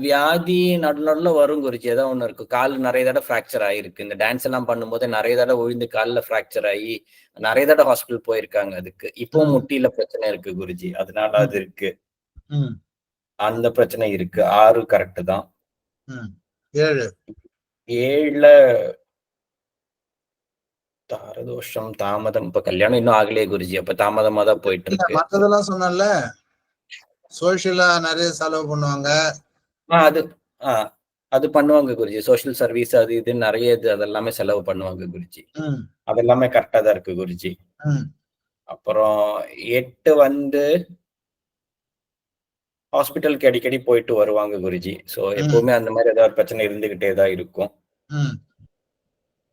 வியாதி நடுநடுல வரும் குருஜி. ஏதாவது ஒண்ணு இருக்கு. கால் நிறைய தடவை ஃப்ராக்சர் ஆயிருக்கு. இந்த டான்ஸ் எல்லாம் பண்ணும்போது நிறைய தடவை விழுந்து காலில் ஃப்ராக்சர் ஆகி நிறைய தடவை ஹாஸ்பிட்டல் போயிருக்காங்க. அதுக்கு இப்பவும் முட்டியில பிரச்சனை இருக்கு குருஜி. அதனால அது இருக்கு. அந்த பிரச்சனை இருக்கு. 6 கரெக்ட் தான். 7ல தாரதோஷம் தாமதம். இப்ப கல்யாணம் இன்னும் ஆகலையே குருஜி. அப்ப தாமதமா தான் போயிட்டு இருக்கு. மத்ததெல்லாம் சொன்னல, சோசியலா நிறைய செலவு பண்ணுவாங்க. அது பண்ணுவாங்க குருஜி. சோசியல் சர்வீஸ் அது இது நிறைய அதெல்லாமே செலவு பண்ணுவாங்க குருஜி. அதெல்லாமே கரெக்டா தான் இருக்கு குருஜி. அப்புறம் 8 வந்து ஹாஸ்பிட்டலுக்கு அடிக்கடி போயிட்டு வருவாங்க குருஜி. சோ எப்பவுமே அந்த மாதிரி ஏதாவது பிரச்சனை இருந்துகிட்டே தான் இருக்கும்.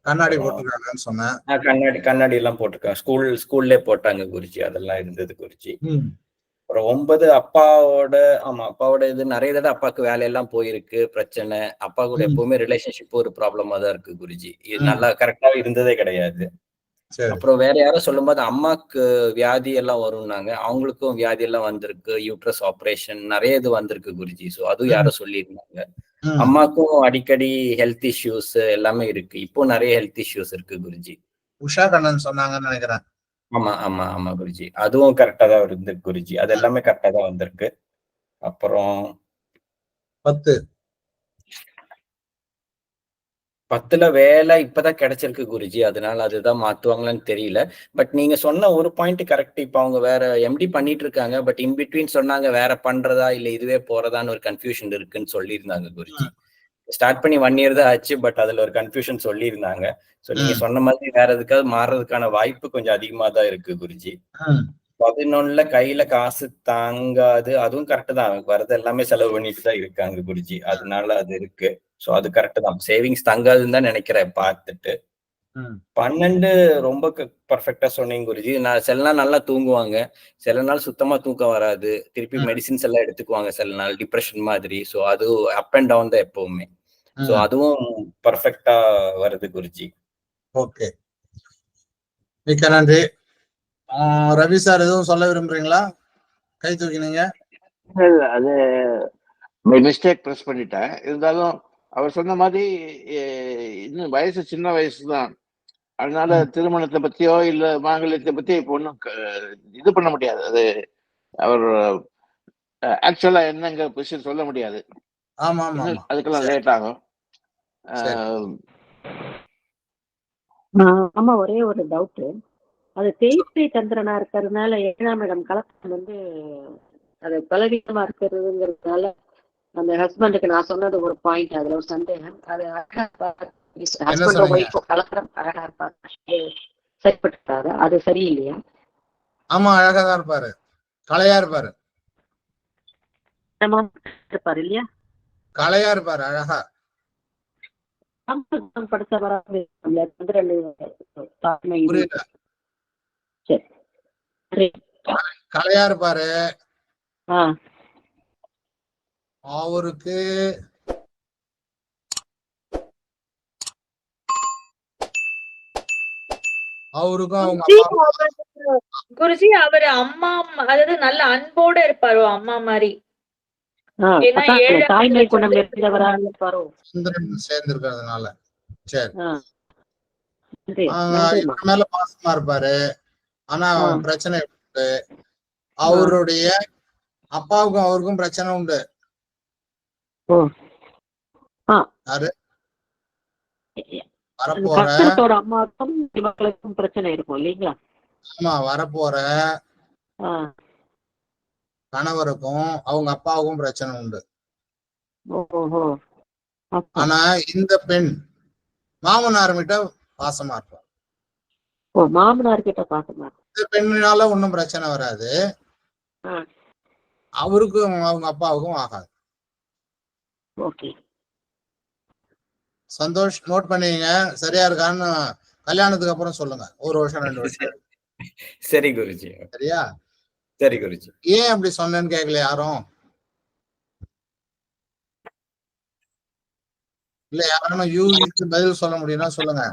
கண்ணாடி போட்டுருக்காங்கன்னு சொன்னேன். கண்ணாடி எல்லாம் போட்டிருக்காங்க. ஸ்கூல்லே போட்டாங்க குருஜி. அதெல்லாம் இருந்தது குருஜி. அப்புறம் 9 அப்பாவோட இது நிறைய தடவை அப்பாவுக்கு வேலையெல்லாம் போயிருக்கு. பிரச்சனை அப்பா கூட எப்பவுமே ரிலேஷன்ஷிப் ஒரு ப்ராப்ளமா தான் இருக்கு குருஜி. இது நல்லா கரெக்டா இருந்ததே கிடையாது. அப்புறம் வேற யாரும் சொல்லும் போது அம்மாக்கு வியாதி எல்லாம் வரும்னாங்க. அவங்களுக்கும் வியாதி எல்லாம் வந்திருக்கு. யூட்ரஸ் ஆபரேஷன் நிறைய இது வந்திருக்கு குருஜி. சோ அதுவும் யாரும் சொல்லியிருந்தாங்க. அம்மாக்கும் அடிக்கடி ஹெல்த் இஷ்யூஸ் எல்லாமே இருக்கு. இப்போ நிறைய ஹெல்த் இஷ்யூஸ் இருக்கு குருஜி. உஷா கண்ணன் சொன்னாங்கன்னு நினைக்கிறேன். ஆமா குருஜி. அதுவும் கரெக்டா தான் இருந்திருக்கு குருஜி. அது எல்லாமே கரெக்டா தான் வந்திருக்கு. அப்புறம் 10ல வேலை இப்பதான் கிடைச்சிருக்கு குருஜி. அதனால அதுதான் மாத்துவாங்களான்னு தெரியல. பட் நீங்க சொன்ன ஒரு பாயிண்ட் கரெக்ட். இப்ப அவங்க வேற எம்டி பண்ணிட்டு இருக்காங்க. பட் இன்பிட்வீன் சொன்னாங்க வேற பண்றதா இல்ல இதுவே போறதான்னு ஒரு கன்ஃபியூஷன் இருக்குன்னு சொல்லியிருந்தாங்க குருஜி. ஸ்டார்ட் பண்ணி 1 year தான் ஆச்சு. பட் அதுல ஒரு கன்ஃபியூஷன் சொல்லியிருந்தாங்க. ஸோ நீங்க சொன்ன மாதிரி வேற எதுக்காவது மாறுறதுக்கான வாய்ப்பு கொஞ்சம் அதிகமா தான் இருக்கு குருஜி. 11ல கையில காசு தாங்காது. அதுவும் கரெக்ட் தான். வரது எல்லாமே செலவு பண்ணிட்டு தான் இருக்காங்க குருஜி. அதனால அது இருக்கு. சோ அது கரெக்ட் தான். சேவிங்ஸ் தங்காதுன்னு தான் நினைக்கிறேன் பார்த்துட்டு. 12 ரொம்ப பர்ஃபெக்டா சொன்னீங்க குருஜி. நான் சில நாள் நல்லா தூங்குவாங்க, சில நாள் சுத்தமா தூக்கம் வராது. திருப்பி மெடிசின்ஸ் எல்லாம் எடுத்துக்குவாங்க சில நாள், டிப்ரெஷன் மாதிரி. சோ அது அப் அண்ட் டவுன் தான் எப்பவுமே. சோ அதுவும் பர்ஃபெக்டா வருது குருஜி. ஓகே, மிக்க நன்றி. ரவி சார் எதுவும் சொல்ல விரும்புறீங்களா? கை தூக்கினீங்க. அது மிஸ்டேக் ப்ரெஸ் பண்ணிட்டேன். இருந்தாலும் அவர் சொன்ன மாதிரி இன்னும் வயசு சின்ன வயசு தான். அதனால திருமணத்தை பத்தியோ இல்ல மாங்கல்யத்தை பத்தியோ இப்போ ஒன்றும் இது பண்ண முடியாது. அது அவர் ஆக்சுவலா என்னங்கிற விஷயம் சொல்ல முடியாது. அதுக்கெல்லாம் லேட் ஆகும். ஆமா, ஒரே ஒரு டவுட். அது தேய்பிரை சந்திரனா இருக்கிறதுனால 7ஆம் இடம் கலக்கம் வந்து அது பலவீனமா இருக்கிறதுங்கிறதுனால அந்த ஹஸ்பண்டுக்கு நான் சொன்னது ஒரு பாயிண்ட். அதுல ஒரு சந்தேகம். அது ஹஸ்பண்ட் ஒய்ஃப் கலக்கம் அழகா இருப்பாரு, சரிப்பட்டு அது சரியில்லையா? ஆமா, அழகா தான் இருப்பாரு, கலையா இருப்பாரு. இருப்பாரு இல்லையா? கலையா இருப்பாரு, அழகா. கலையா இருப்பாரு. அவருக்கு அவருக்கும் குருஜி அவரு அம்மா, அதாவது நல்ல அன்போட இருப்பாரோ அம்மா மாதிரி. தாய்மை குணம் இருந்தவரா இருப்பாரோ சேர்ந்து இருக்கிறதுனால. சரி, மேல பாசமா இருப்பாரு. ஆனா பிரச்சனை உண்டு. அவருடைய அப்பாவுக்கும் அவருக்கும் பிரச்சனை உண்டு. வரப்போற அம்மாவுக்கும் இவங்களுக்கும் பிரச்சனை இருக்கும் இல்லைங்களா? ஆமா, வரப்போற கணவருக்கும் அவங்க அப்பாவுக்கும் பிரச்சனை உண்டு. ஆனா இந்த பெண் மாமனார் கிட்ட பாசமா இருப்பார். மாமனார் கிட்ட பாசமா. இந்த பெண்ணினால ஒன்னும் பிரச்சனை வராது. அவருக்கும் அவங்க அப்பாவுக்கும் ஆகாது. ஓகே, சந்தோஷ், நோட் பண்ணீங்க. சரியா இருக்கான்னு கல்யாணத்துக்கு அப்புறம் சொல்லுங்க. 1 வருஷம் 2 வருஷம். சரி குருஜி. சரியா? சரி குருஜி. ஏன் அப்படி சொன்னேன்னு கேட்கல யாரும்? இல்ல யாரும் யூகிக்கு பதில் சொல்ல முடியும்னா சொல்லுங்க.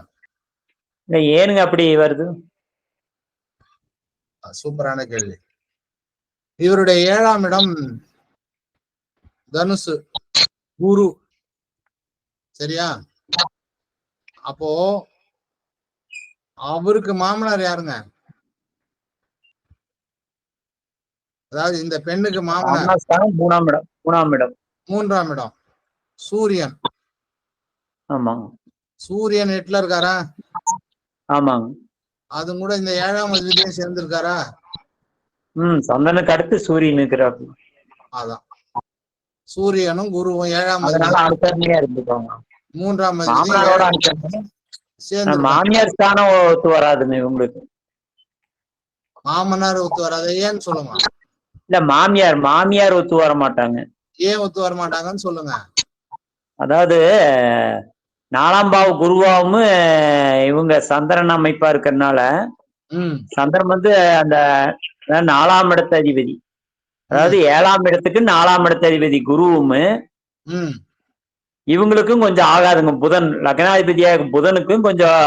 ஏனுங்க அப்படி வருது? சூப்பரான கேள்வி. இவருடைய 7ஆம் இடம் தனுசு, குரு. சரியா? அப்போ அவருக்கு மாமனார் யாருங்க? அதாவது இந்த பெண்ணுக்கு மாமனார் 3ஆம் இடம் சூரியன். ஆமாங்க. சூரியன் 8ல இருக்காரா? ஆமாங்க. அது கூட இந்த 7ஆம் அதிபதியும் சேர்ந்திருக்காரா? சந்திரனுக்கு அடுத்து சூரியன் இருக்கிறார். அதான் சூரியனும் குருவும் 7ஆம் அதனால அனுசரணையா இருந்துக்கோங்க. 3ஆம் மாமனாரோட சேர்ந்து மாமியார் ஸ்தானம் ஒத்து வராதுங்க இவங்களுக்கு. மாமனார் ஒத்து வராது. ஏன்னு சொல்லுங்க. இல்ல மாமியார் ஒத்து வர மாட்டாங்க. ஏன் ஒத்து வர மாட்டாங்கன்னு சொல்லுங்க. அதாவது 4ஆம் பாவ குருவாவும் இவங்க சந்திரன் அமைப்பா இருக்கிறதுனால சந்திரன் வந்து அந்த 4ஆம் இடத்து அதிபதி, அதாவது 7ஆம் இடத்துக்கு 4ஆம் இடத்து அதிபதி குருவும் இவங்களுக்கும் கொஞ்சம் ஆகாதுங்க. புதன் லக்னாதிபதியாக புதனுக்கும் கொஞ்சம்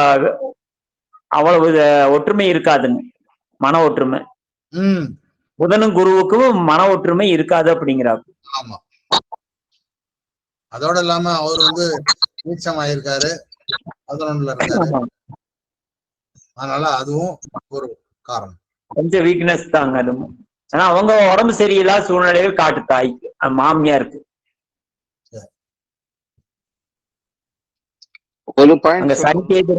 அவ்வளவு ஒற்றுமை இருக்காதுங்க, மன ஒற்றுமை. புதனும் குருவுக்கும் மன ஒற்றுமை இருக்காது அப்படிங்கிறாரு. ஆமா. அதோட இல்லாம அவர் வந்து நீச்சமாயிருக்காரு, 11ல இருக்காரு. அதனால அதுவும் ஒரு காரணம். கொஞ்சம் வீக்னஸ் தாங்க அதுவும். ஆனா அவங்க உடம்பு சரியில்லாத சூழ்நிலையில் காட்டு தாய்க்கு, மாமியாருக்கு. ஒரு பாயிண்ட் சனிக்கேது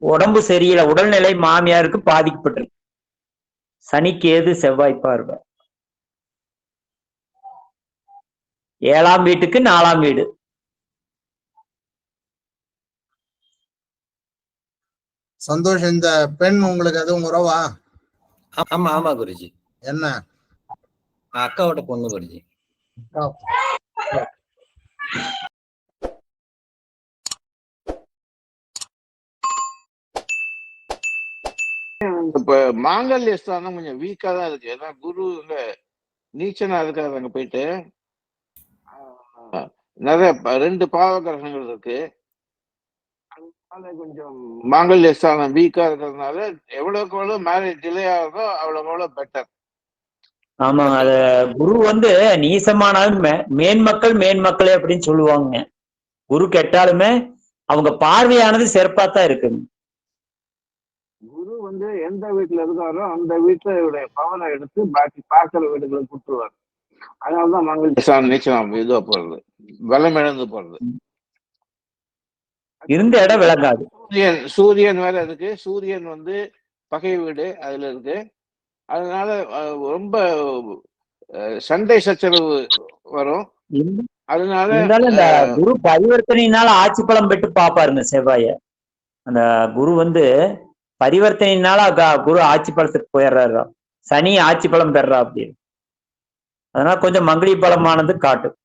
உடம்பு சரியில்லை, உடல்நிலை மாமியாருக்கு பாதிக்கப்பட்டிருக்கு. சனிக்கேது செவ்வாய் பார்வை 7ஆம் வீட்டுக்கு 4ஆம் வீடு. சந்தோஷம். இந்த பெண் உங்களுக்கு எதுவும் உறவா? ஆமா குருஜி. என்ன? அக்காவோட பொண்ணு குருஜி. இப்ப மாங்கல்ய ஸ்தானம் கொஞ்சம் வீக்கா தான் இருக்கு. ஏன்னா குரு நீச்சனா இருக்காரு அங்க போயிட்டு. நிறைய 2 பாவ கிரகங்கள் இருக்கு. அதனால கொஞ்சம் மாங்கல்ய ஸ்தானம் வீக்கா இருக்கிறதுனால எவ்வளவுக்கு எவ்வளவு மேரேஜ் டிலே ஆகுதோ அவ்வளவுக்கு எவ்வளவு பெட்டர். ஆமா, அது குரு வந்து நீசமானாலும் மேன்மக்களே அப்படின்னு சொல்லுவாங்க. குரு கெட்டாலுமே அவங்க பார்வையானது சிறப்பாத்தான் இருக்கு. குரு வந்து எந்த வீட்டுல இருக்காரோ அந்த வீட்டுல பவனை எடுத்து பாக்கி பார்க்கிற வீடுகளுக்கு கொடுத்துருவாரு. அதனாலதான் மங்கள் நீச்சம் இதுவா போறது, பலம் இழந்து போறது. இருந்த இடம் விளங்காது. சூரியன் வேற இருக்கு. சூரியன் வந்து பகை வீடு அதுல இருக்கு. அதனால ரொம்ப சண்டை சச்சரவு வரும். அதனால இந்த குரு பரிவர்த்தனையினால ஆட்சி பலம் பெற்று பாப்பாருங்க செவ்வாய. அந்த குரு வந்து பரிவர்த்தனையினால குரு ஆட்சி பலத்துக்கு போயிடுறாரு, சனி ஆட்சி பலம் பெறா அப்படி. அதனால கொஞ்சம் மங்களி பலமானது காட்டும்.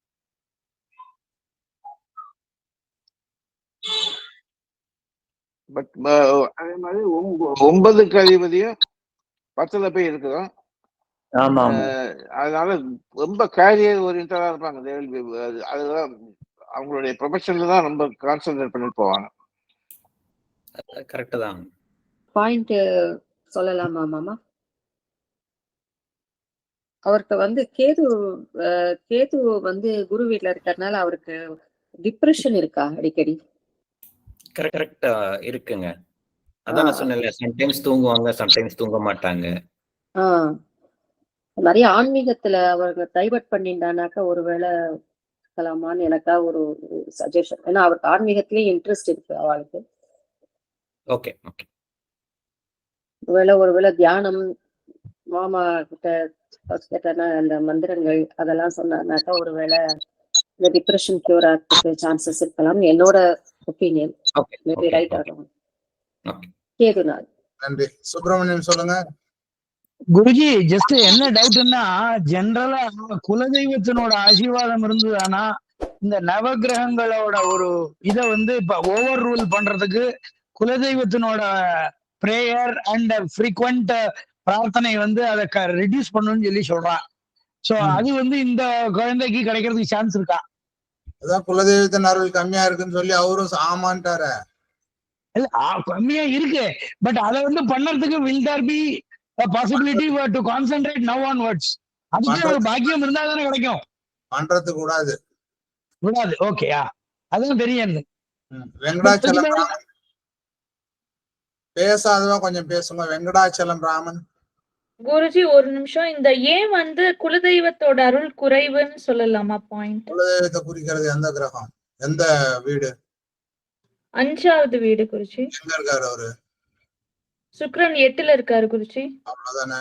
பட் அதே மாதிரி 9க்கு அதிபதியும் 10ல போய் இருக்கிறோம். அதனால ரொம்ப கேரியர் ஓரியன்டா இருப்பாங்க. அதுதான் அவங்களுடைய ப்ரொஃபஷன்ல தான் ரொம்ப கான்சென்ட்ரேட் பண்ணிட்டு போவாங்க. கரெக்ட் தான். பாயிண்ட் சொல்லலாமா மாமா? அவருக்கு வந்து கேது வந்து குரு வீட்டுல இருக்கிறதுனால அவருக்கு டிப்ரெஷன் இருக்கா அடிக்கடி? கரெக்டா இருக்குங்க. அதான் நான் சொன்னேன்ல, சம்டைம்ஸ் தூங்குவாங்க, சம்டைம்ஸ் தூங்க மாட்டாங்க. நிறைய ஆன்மீகத்துல அவர்கள் டைவர்ட் பண்ணிட்டானாக்கா ஒருவேளை இருக்கலாமான்னு எனக்கா ஒரு சஜஷன். ஏன்னா அவருக்கு ஆன்மீகத்திலேயே இன்ட்ரெஸ்ட் இருக்கு அவளுக்கு. Okay okay. ஒருவேளை தியானம், மாமா கிட்ட அந்த மந்திரங்கள் அதெல்லாம் சொன்னாக்கா ஒருவேளை இந்த டிப்ரெஷன் கியூர் ஆகிறதுக்கு சான்சஸ் இருக்கலாம். என்னோட ஒப்பீனியன். மேபி ரைட் ஆகும். கேதுநாள். நன்றி. சுப்பிரமணியம் சொல்லுங்க. குருஜி, ஜஸ்ட் என்ன டவுட்னா, ஜெனரலா குலதெய்வத்தினோட ஆசீர்வாதம் இருந்ததுன்னா இந்த நவகிரகங்களோட ஒரு இதை வந்து இப்ப ஓவர் ரூல் பண்றதுக்கு குலதெய்வத்தினோட பிரேயர் அண்ட் ஃப்ரீக்வெண்ட் பிரார்த்தனை வந்து அதை ரெடியூஸ் பண்ணணும்னு சொல்லி சொல்றான். சோ அது வந்து இந்த குழந்தைக்கு கிடைக்கிறதுக்கு சான்ஸ் இருக்கா? அதான் குலதெய்வத்தின் அருள் கம்மியா இருக்குன்னு சொல்லி அவரும் ஆமான்ட்டாரு. இல்ல கம்மியா இருக்கு, பட் அதை வந்து பண்ணறதுக்கு will there be a possibility to concentrate now onwards? அதுக்கு ஒரு பாக்கியம் இருந்தா தானே கிடைக்கும். பண்றது கூடாது. கூடாது. ஓகேயா, அதுவும் தெரியாது. வெங்கடாச்சலம் ராமன் பேசாதவா கொஞ்சம் பேசுங்க. வெங்கடாச்சலம் ராமன். குருஜி ஒரு நிமிஷம். இந்த ஏன் வந்து குலதெய்வத்தோட அருள் குறைவுன்னு சொல்லலாமா பாயிண்ட்? குலதெய்வத்தை குறிக்கிறது எந்த கிரகம், எந்த வீடு? 5வது வீடு குருஜி. எங்க இருக்காரு அவரு? சுக்கிரன் 8ல இருக்காரு குருஜி. அவ்வளவுதானே?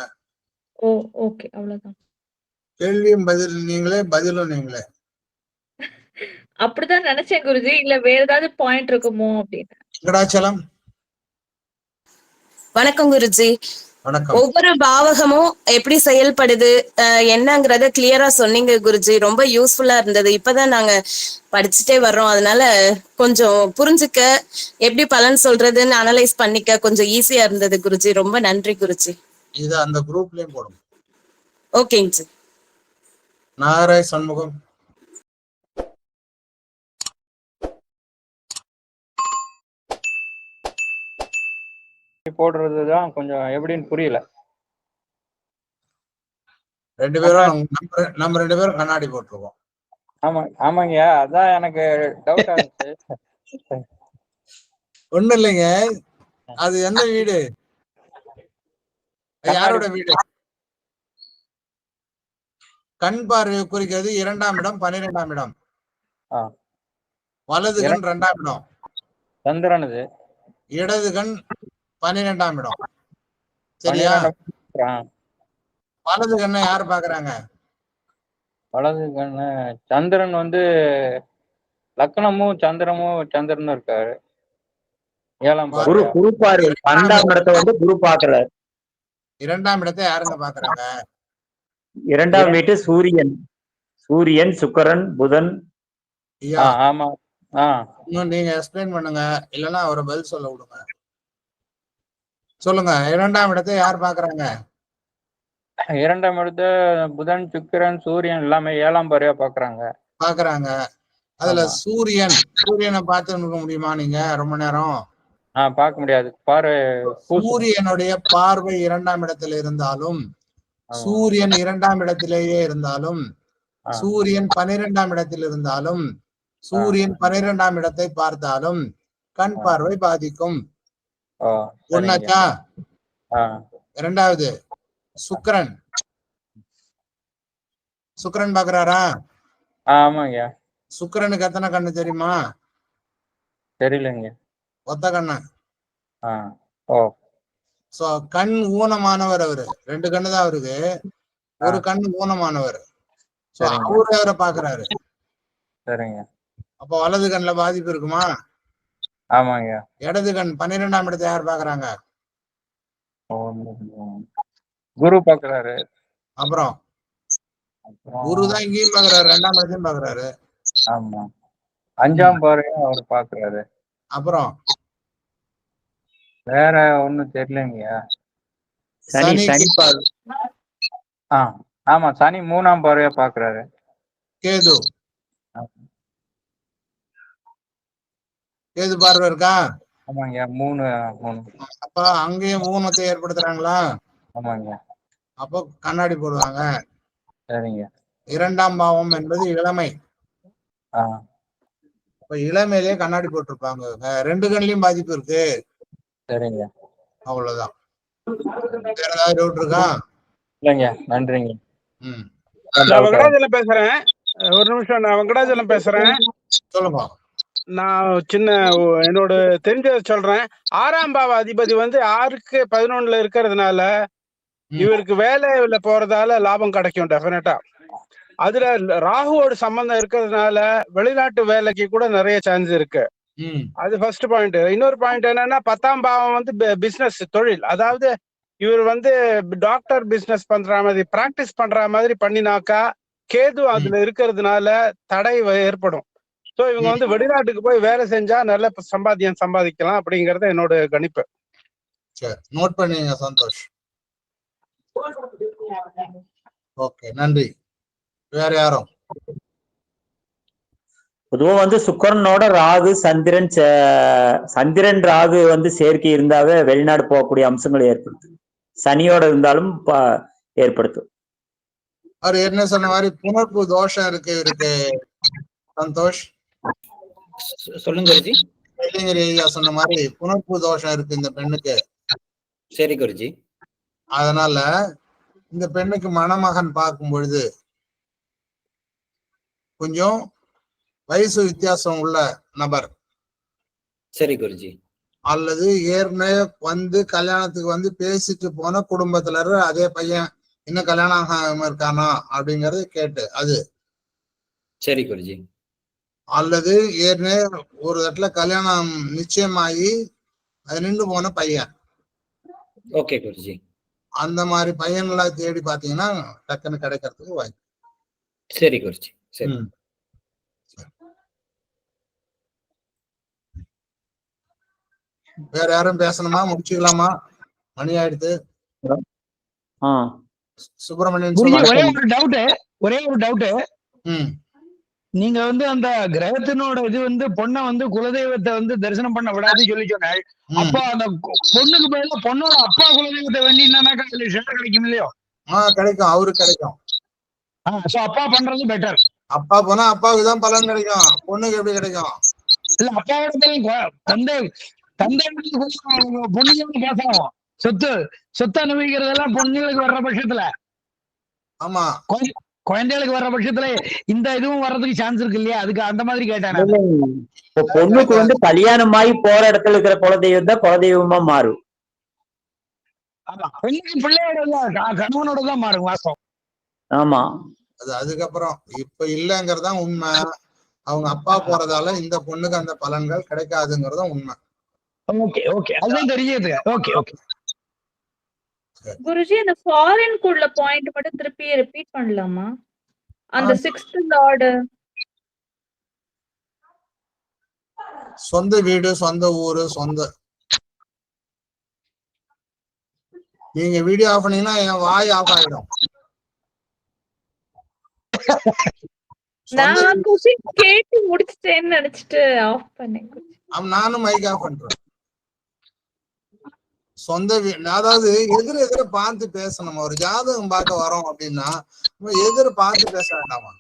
ஓ ஓகே, அவ்வளவுதான். கேள்வியும் பதில் நீங்களே, பதிலும் நீங்களே. அப்படிதான் நினைச்சேன் குருஜி. இல்ல வேற ஏதாவது பாயிண்ட் இருக்குமோ அப்படின்னு. வெங்கடாச்சலம். வணக்கம் குருஜி. வணக்கம். ஒவ்வொரு பாவகமும் எப்படி செயல்படுது என்னங்கறத கிளியரா சொன்னீங்க குருஜி. ரொம்ப யூஸ்ஃபுல்லா இருந்தது. இப்பதான் நாங்க படிச்சுட்டே வர்றோம், அதனால கொஞ்சம் புரிஞ்சுக்க, எப்படி பலன் சொல்றதுன்னு அனலைஸ் பண்ணிக்க கொஞ்சம் ஈஸியா இருந்தது குருஜி. ரொம்ப நன்றி குருஜி. இது அந்த குரூப்லயும் போடும். ஓகேங்க ஜி. நாகராய் சண்முகம். போடுறதுதான் கொஞ்சம் எப்படின்னு புரியல. ரெண்டு பேரும் நம்ம 2 பேரும் கண்ணாடி போட்டிருக்கோம். ஆமாங்கய்யா, அதான் எனக்கு டவுட் ஆகுது. ஒண்ணும் இல்லைங்க, அது எந்த வீடு, யாரோட வீடு? கண் பார்வை குறிக்கிறது 2ஆம் இடம், 12ஆம் இடம். வலது கண் 2ஆம் இடம், சந்திரனது. இடது கண் 12ஆம் இடம். சரியா? வலது கண்ணை யாரு பாக்குறாங்க? வலது கண்ணு சந்திரன் வந்து லக்னமும் சந்திரனும் இருக்காரு. 7ஆம் குரு பார்வை 12ஆம் இடத்தை வந்து குரு பாக்குறாரு. 2ஆம் இடத்தை யாருங்க பாக்குறாங்க? 2ஆம் வீட்டு சூரியன் சுக்கிரன் புதன். ஆமா. நீங்க எக்ஸ்பிளைன் பண்ணுங்க, இல்லன்னா அவரை பதில் சொல்ல விடுங்க. சொல்லுங்க, 2ஆம் இடத்தை யார் பாக்குறாங்க? 2ஆம் இடத்தை புதன் சுக்கிரன் சூரியன் எல்லாமே 7ஆம் பார்வையா பாக்குறாங்க. அதுல சூரியனை பார்த்து இருக்க முடியுமா நீங்க ரொம்ப நேரம்? பார்க்க முடியாது. சூரியனுடைய பார்வை 2ஆம் இடத்துல இருந்தாலும், சூரியன் 2ஆம் இடத்திலேயே இருந்தாலும், சூரியன் 12ஆம் இடத்தில் இருந்தாலும், சூரியன் 12ஆம் இடத்தை பார்த்தாலும் கண் பார்வை பாதிக்கும். ஒன்னாச்சா? 2வது சுக்கிரன் பாக்குறாரா? ஆமாங்க. சுக்கிரனுக்கு எத்தனை கண்ணு தெரியுமா? தெரியலங்க. ஒத்த கண்ணு. சோ கண் ஊனமானவர் அவரு. 2 கண்ணு தான் அவருக்கு, ஒரு கண்ணு ஊனமானவர். சோ அவரு அவரை பாக்குறாரு. சரிங்க. அப்ப வலது கண்ணுல பாதிப்பு இருக்குமா? ஆமாங்க. இடது கண் 12ஆம் இடத்தை யார் பாக்குறாங்க? குரு பாக்குறாரு. அப்புறம் குரு தான் இங்கேயும் பாக்குறாரு, 2ஆம் இடத்தையும் பாக்குறாரு. ஆமா. 5ஆம் பார்வையும் அவர் பாக்குறாரு. அப்புறம் வேற ஒண்ணும் தெரியலங்க. சனி ஆமா, சனி 3ஆம் பார்வையா பாக்குறாரு. கேது பார்வை இருக்கா? ஆமாங்க. 3. அப்ப அங்கேயும் ஊனத்தை ஏற்படுத்துறாங்களா? ஆமாங்க. அப்போ கண்ணாடி போடுவாங்க. சரிங்க. 2ஆம் பாவம் என்பது இளமை. இப்ப இளமையிலேயே கண்ணாடி போட்டிருப்பாங்க. 2 கண்ணிலையும் பாதிப்பு இருக்கு. சரிங்க. அவ்வளவுதான். வேற ஏதாவது டவுட் இருக்கா? இல்லைங்க. நன்றிங்க. நான் வெங்கடாஜலம் பேசுறேன். ஒரு நிமிஷம், நான் வெங்கடாஜலம் பேசுறேன். சொல்லுங்க. நான் என்னோட தெரிஞ்சதை சொல்றேன். 6ஆம் பாவ அதிபதி வந்து 6க்கு 11ல இருக்கிறதுனால இவருக்கு வேலையில போறதால லாபம் கிடைக்கும் டெஃபினட்டா. அதுல ராகுவோட சம்பந்தம் இருக்கிறதுனால வெளிநாட்டு வேலைக்கு கூட நிறைய சான்ஸ் இருக்கு. அது ஃபர்ஸ்ட் பாயிண்ட். இன்னொரு பாயிண்ட் என்னன்னா, 10ஆம் பாவம் வந்து பிசினஸ், தொழில். அதாவது இவர் வந்து டாக்டர் பிசினஸ் பண்ற மாதிரி, பிராக்டிஸ் பண்ற மாதிரி பண்ணினாக்கா கேது அதுல இருக்கிறதுனால தடை ஏற்படும். சோ இவங்க வந்து வெளிநாட்டுக்கு போய் வேலை செஞ்சா நல்ல சம்பாதிக்கலாம் அப்படிங்கறது என்னோட கணிப்பு. நோட் பண்ணீங்க, சந்தோஷ். ஓகே, நன்றி. வேற யாரும்? பொதுவா வந்து சுக்கிரனோட ராகு சந்திரன் ராகு வந்து சேர்க்கை இருந்தாவே வெளிநாடு போகக்கூடிய அம்சங்களை ஏற்படுத்தும். சனியோட இருந்தாலும் ஏற்படுத்தும். அவர் என்ன சொன்ன மாதிரி புணர்ப்பு தோஷம் இருக்கு சந்தோஷ். சொல்லுங்க குருஜி. வெள்ளிங்கிரி ஐயா சொன்ன மாதிரி புணர்ப்பு தோஷம் இருக்கு இந்த பெண்ணுக்கு. சரி குருஜி. அதனால இந்த பெண்ணுக்கு மணமகன் பார்க்கும் பொழுது கொஞ்சம் வயசு வித்தியாசம் உள்ள நபர். சரி குருஜி. அல்லது ஏற்கனவே வந்து கல்யாணத்துக்கு வந்து பேசிட்டு போன குடும்பத்துல இருந்து அதே பையன் இன்னும் கல்யாணம் ஆகாம இருக்கானா அப்படிங்கறது கேட்டு அது. சரி குருஜி. அல்லது ஏற்கனவே ஒரு இடத்துல கல்யாணம் நிச்சயமாகி அது நின்று போன பையன். ஓகே குருஜி. அந்த மாதிரி பையன்களா தேடி பாத்தீங்கன்னா டக்குன்னு கிடைக்கிறதுக்கு வாய்ப்பு. சரி குருஜி. சரி. வேற யாரும் பேசணுமா? முடிச்சுக்கலாமா? மணி ஆயிடுது. சுப்பிரமணியன் ஒரே ஒரு டவுட். நீங்க வந்து அந்த கிரகத்தினோட இது வந்து பொண்ணை வந்து குலதெய்வத்தை வந்து தரிசனம் பண்ண விடாதுன்னு சொல்லி சொன்னாள். அப்போ அந்த பொண்ணுக்கு பதிலா பொண்ணோட அப்பா குலதெய்வத்தை வேண்டினாக்கா கிடைக்கும் இல்லையோ? கிடைக்கும், அவருக்கு கிடைக்கும். அப்பா பண்றது பெட்டர். அப்பா போனா அப்பாவுக்கு தான் பலன் கிடைக்கும், பொண்ணுக்கு எப்படி கிடைக்கும்? இல்ல அப்பாவோட தந்தை பொண்ணுங்களுக்கு பேசணும். சொத்து அனுபவிக்கிறதெல்லாம் பொண்ணுங்களுக்கு வர்ற பட்சத்துல, ஆமா குழந்தைகளுக்கு வர்ற பட்சத்துல இந்த இதுவும் வர்றதுக்கு சான்ஸ் இருக்கு இல்லையா? அதுக்கு அந்த மாதிரி கேட்டேன். பொண்ணுக்கு வந்து கல்யாணமாயி போற இடத்துல இருக்கிற குலதெய்வம் தான் குலதெய்வமா மாறும். பெண்ணுக்கு பிள்ளையோட கணவனோட தான் மாறும் வாசம். ஆமா, அது அதுக்கப்புறம் இப்ப இல்லங்கிறதா உண்மை. அவங்க அப்பா போறதால இந்த பொண்ணுக்கு அந்த பலன்கள் கிடைக்காதுங்கிறதும் உண்மை. அதுதான் தெரியுது. குருஜி, அந்த ஃபாரின் குள்ள பாயிண்ட் மட்டும் திருப்பி ரிப்பீட் பண்ணலாமா? அந்த 6th லார்ட் சொந்த வீடு, சொந்த ஊரு, சொந்த. நீங்க வீடியோ ஆஃப் பண்ணீங்கன்னா என் வாய் ஆஃப் ஆயிடும். நான் கொஸ்டின் கேட்டு முடிச்சிட்டேன்னு நினைச்சிட்டு ஆஃப் பண்ணேன். நானும் மைக் ஆஃப் பண்றேன். சொந்த அதாவது எதிர பார்த்து பேசணும். ஒரு ஜாதகம் பார்க்க வரோம் அப்படின்னா எதிர பார்த்து பேச வேண்டாமா?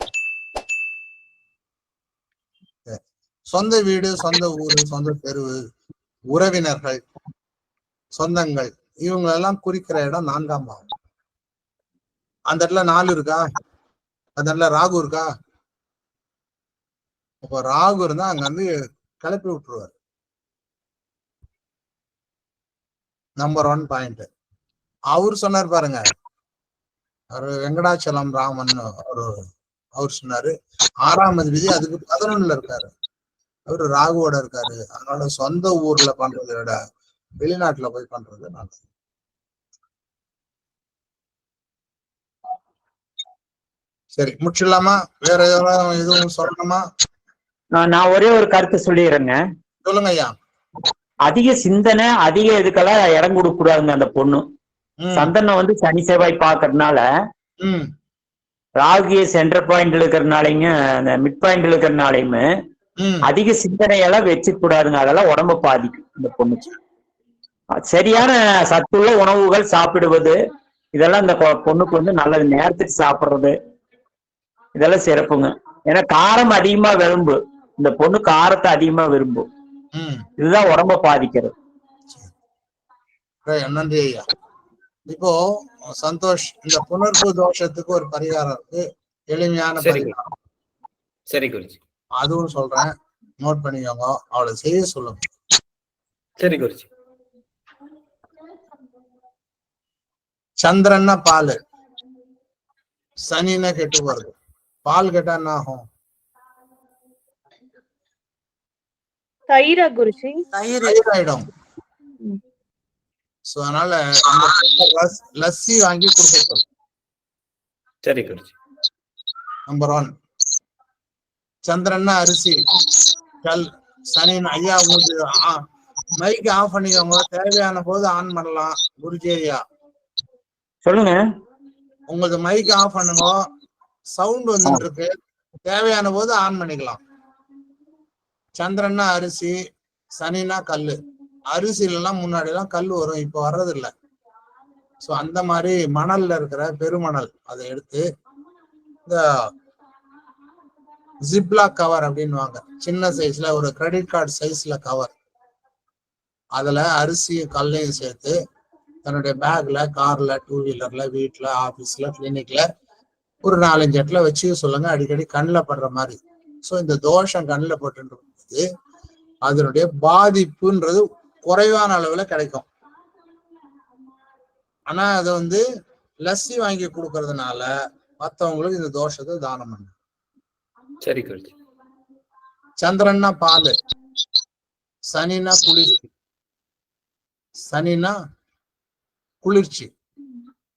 சொந்த வீடு, சொந்த ஊரு, சொந்த தெருவு, உறவினர்கள், சொந்தங்கள், இவங்க எல்லாம் குறிக்கிற இடம் 4ஆம் பாவம். அந்த இடத்துல 4 இருக்கா? அந்த இடத்துல ராகு இருக்கா? அப்ப ராகு இருந்தா அங்க வந்து கிளப்பி விட்டுருவாரு. Number 1 point. அவரு சொன்னார் பாருங்க, அவரு வெங்கடாச்சலம் ராமன் அவர் சொன்னாரு 6ஆம் அதிபதி அதுக்கு 11ல இருக்காரு. அவரு ராகுவோட இருக்காரு. அதனால சொந்த ஊர்ல பண்றதை விட வெளிநாட்டுல போய் பண்றது நல்லது. சரி, முடிச்சிடலாமா? வேற ஏதாவது எதுவும் சொல்லணுமா? நான் ஒரே ஒரு கருத்து சொல்லிடுறேங்க. சொல்லுங்க ஐயா. அதிக சிந்தனை, அதிக இதுக்கெல்லாம் இடம் கொடுக்க கூடாதுங்க. அந்த பொண்ணு சந்தனம் வந்து சனி செவ்வாய் பாக்குறதுனால, ராகிய சென்டர் பாயிண்ட் இருக்கிறதுனாலையும் அந்த மிட் பாயிண்ட் இருக்கிறதுனாலையுமே அதிக சிந்தனையெல்லாம் வச்சு கூடாதுங்க. அதெல்லாம் உடம்ப பாதிக்கும் இந்த பொண்ணுக்கு. சரியான சத்துள்ள உணவுகள் சாப்பிடுவது, இதெல்லாம் இந்த பொண்ணுக்கு வந்து நல்லது. நேரத்துக்கு சாப்பிடுறது இதெல்லாம் சிறப்புங்க. ஏன்னா காரம் அதிகமா விரும்பு இந்த பொண்ணு, காரத்தை அதிகமா விரும்பும். இதுதான் உடம்ப பாதிக்கிறது. நன்றி ஐயா. இப்போ சந்தோஷ், இந்த புணர்வு தோஷத்துக்கு ஒரு பரிகாரம் இருக்கு, எளிமையான பரிகாரம். சரி குருஜி. அதுவும் சொல்றேன், நோட் பண்ணிக்கோங்க. அவளை செய்ய சொல்லுங்க. சரி குருஜி. சந்திரன்னா பால், சனின்னா கெட்டு போறது. பால் கெட்டா என்ன ஆகும்? தயிரா குருஜி? தயிராயிடும். அதனால லஸ்ஸி வாங்கி கொடுக்க. சரி குருஜி. நம்பர் 1. சந்திரன்னா அரிசி, கல், சனி. ஐயா உங்களுக்கு மைக் ஆஃப் பண்ணிக்கோங்க, தேவையான போது ஆன் பண்ணலாம். குருஜி ஐயா சொல்லுங்க. உங்களுக்கு மைக் ஆஃப் பண்ணுங்க, சவுண்ட் வந்துட்டு இருக்கு, தேவையான போது ஆன் பண்ணிக்கலாம். சந்திரன்னா அரிசி, சனினா கல்லு. அரிசில எல்லாம் முன்னாடி எல்லாம் கல் வரும், இப்ப வர்றது இல்லை. சோ அந்த மாதிரி மணல்ல இருக்கிற பெருமணல் அதை எடுத்து இந்த ஜிப்லாக் கவர் அப்படின்வாங்க, சின்ன சைஸ்ல ஒரு கிரெடிட் கார்டு சைஸ்ல கவர், அதுல அரிசியும் கல்லையும் சேர்த்து தன்னுடைய பேக்ல, கார்ல, டூ வீலர்ல, வீட்டுல, ஆபீஸ்ல, கிளினிக்ல ஒரு 4-5 இடத்துல வச்சு சொல்லுங்க, அடிக்கடி கண்ணில் படுற மாதிரி. ஸோ இந்த தோஷம் கண்ணில் பட்டு அதனுடைய பாதிப்புன்றது குறைவான அளவுல கிடைக்கும். ஆனா அதை வந்து லஸ்ஸி வாங்கி கொடுக்கறதுனால மற்றவங்களுக்கு இந்த தோஷத்தை தானம் பண்ணு. சரி குருஜி. சந்திரன்னா பால், சனினா குளிர்ச்சி. சனினா குளிர்ச்சி.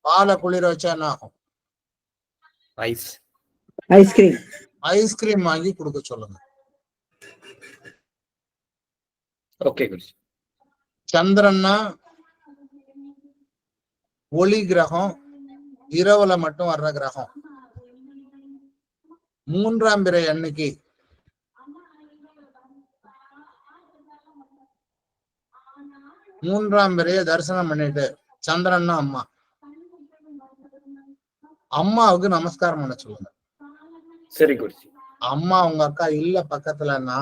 பாலை குளிர வச்சா என்ன ஆகும்? ஐஸ்கிரீம். ஐஸ்கிரீம் வாங்கி கொடுக்க சொல்லுங்க. ஓகே குருஜி. சந்திரன்னா ஒளி கிரகம், இரவுல மட்டும் வர்ற கிரகம். 3ஆம் பிறை அன்னைக்கு மூன்றாம் பிறைய தரிசனம் பண்ணிட்டு, சந்திரன்னா அம்மா, அம்மாவுக்கு நமஸ்காரம் பண்ண சொல்லுங்க. சரி குருஜி. அம்மா உங்க அக்கா இல்ல பக்கத்துலன்னா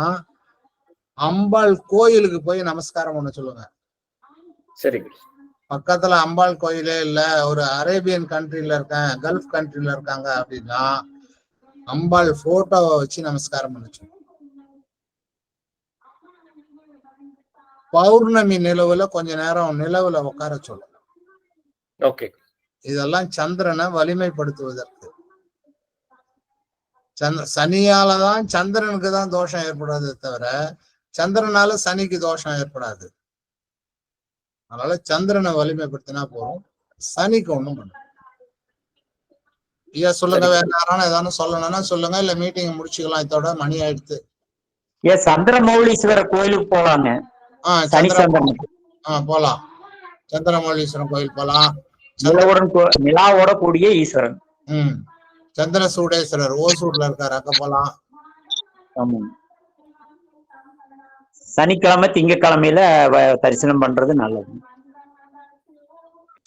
அம்பாள் கோயிலுக்கு போய் நமஸ்காரம் பண்ண சொல்லுங்க. சரி குருஜி. பக்கத்துல அம்பாள் கோயிலே இல்ல, ஒரு அரேபியன் கண்ட்ரில இருக்கேன், கல்ஃப் கண்ட்ரில இருக்காங்க அப்படின்னா அம்பாள் போட்டோவை வச்சு நமஸ்காரம் பண்ண சொல்லுங்க. பௌர்ணமி நிலவுல கொஞ்ச நேரம் நிலவுல உட்கார சொல்லுங்க. ஓகே. இதெல்லாம் சந்திரனை வலிமைப்படுத்துவதற்கு. சனியாலதான் சந்திரனுக்கு தான் தோஷம் ஏற்படாது தவிர சந்திரனால சனிக்கு தோஷம் ஏற்படாது. அதனால சந்திரனை வலிமைப்படுத்தினா போதும், சனிக்கு ஒண்ணும் பண்ண. ஐயா சொல்லுங்க, வேற யாரான ஏதாவது சொல்லணும்னா சொல்லுங்க, இல்ல மீட்டிங் முடிச்சுக்கலாம். இதோட மணி ஆயிடுத்து. சந்திரமௌலீஸ்வரர் கோயிலுக்கு போலாங்க. போலாம். சந்திரமௌலீஸ்வரன் கோயில் போலாம். நிலாவோட கூடிய ஈஸ்வரன். சந்திர சூடேஸ்வரர் ஓசூர்ல இருக்காரு, அங்க போலாம். சனிக்கிழமை திங்கக்கிழமையில தரிசனம் பண்றது நல்லது.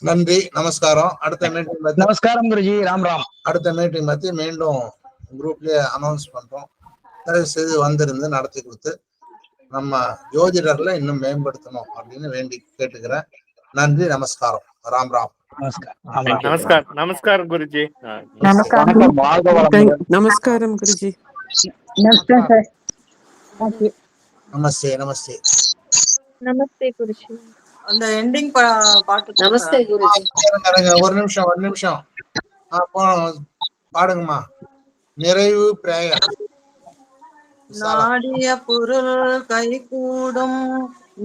நன்றி, நமஸ்காரம். அடுத்த மீட்டிங் நமஸ்காரம் குருஜி. ராம் ராம். அடுத்த மீட்டிங் பத்தி மீண்டும் குரூப்லயே அனௌன்ஸ் பண்றோம். தயவு செய்து வந்திருந்து நடத்தி கொடுத்து நம்ம ஜோதிடர்ல இன்னும் மேம்படுத்தணும் அப்படின்னு வேண்டி கேட்டுக்கிறேன். நன்றி, நமஸ்காரம். ராம் ராம். நமஸ்காரம் குருஜி. நமஸ்காரம் குருஜி. நமஸ்தே. நமஸ்தே. நமஸ்தே குருஜி. அந்த எண்டிங் பாட்டு. நமஸ்தே குருஜி. ஒரு நிமிஷம் பாடுங்கம்மா. நிறைவு பிரேயர். நாடிய பொருள் கைகூடும்,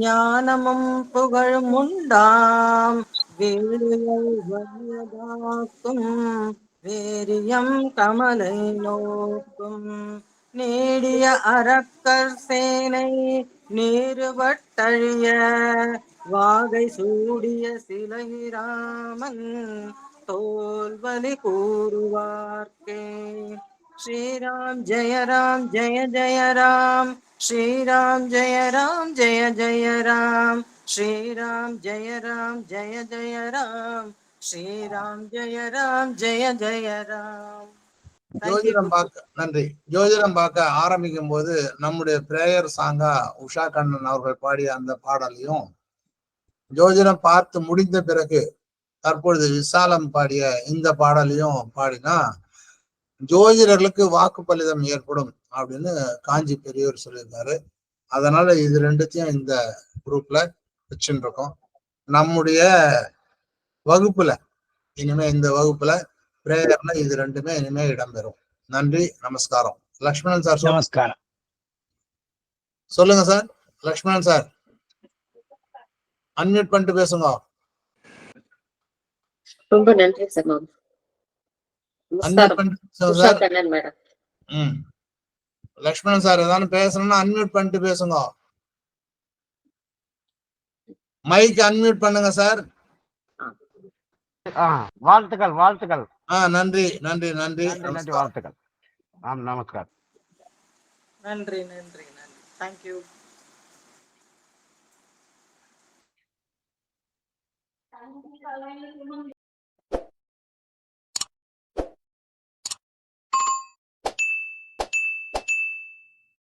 ஞானமும் புகழும் உண்டாம், வேலியை வலியதாக்கும், வேரியம் கமலை நோக்கும், நீடிய அரக்கர் சேனை நீருவட்டழிய, வாகை சூடிய சிலைராமன் தோல்வலி கூறுவார்க்கே. श्रीराम जय राम जय जय राम, श्रीराम जय राम जय जय राम, श्रीराम जय राम जय जय राम, श्रीराम जय राम जय जय राम. ஜோதிடம் பார்க்க நன்றி. ஜோதிடம் பார்க்க ஆரம்பிக்கும் போது நம்முடைய பிரேயர் சாங்கா உஷா கண்ணன் அவர்கள் பாடிய அந்த பாடலையும், ஜோதிடம் பார்த்து முடிந்த பிறகு தற்பொழுது விசாலம் பாடிய இந்த பாடலையும் பாடினா ஜோதிடர்களுக்கு வாக்கு பலிதம் ஏற்படும் அப்படின்னு காஞ்சி பெரியவர் சொல்லியிருக்காரு. அதனால இது ரெண்டுத்தையும் இந்த குரூப்ல வச்சுட்டு இருக்கோம். நம்முடைய வகுப்புல இனிமே இந்த வகுப்புல பிரேயர்ல இது ரெண்டுமே இனிமே இடம்பெறும். நன்றி, நமஸ்காரம். லக்ஷ்மணன் சார் நமஸ்காரம். சொல்லுங்க சார். லக்ஷ்மணன் சார் அன்மியூட் பண்ணிட்டு பேசுங்க. ரொம்ப நன்றி சார். லக்ஷ்மணன் சார் ஏதாவது பேசணும்னா அன்மியூட் பண்ணிட்டு பேசுங்க. மைக் அன்மியூட் பண்ணுங்க சார். வாழ்த்துக்கள் வாழ்த்துக்கள். நன்றி நன்றி நன்றி நன்றி வாழ்த்துக்கள். நமஸ்காரம். நன்றி நன்றி நன்றி. தேங்க்யூ.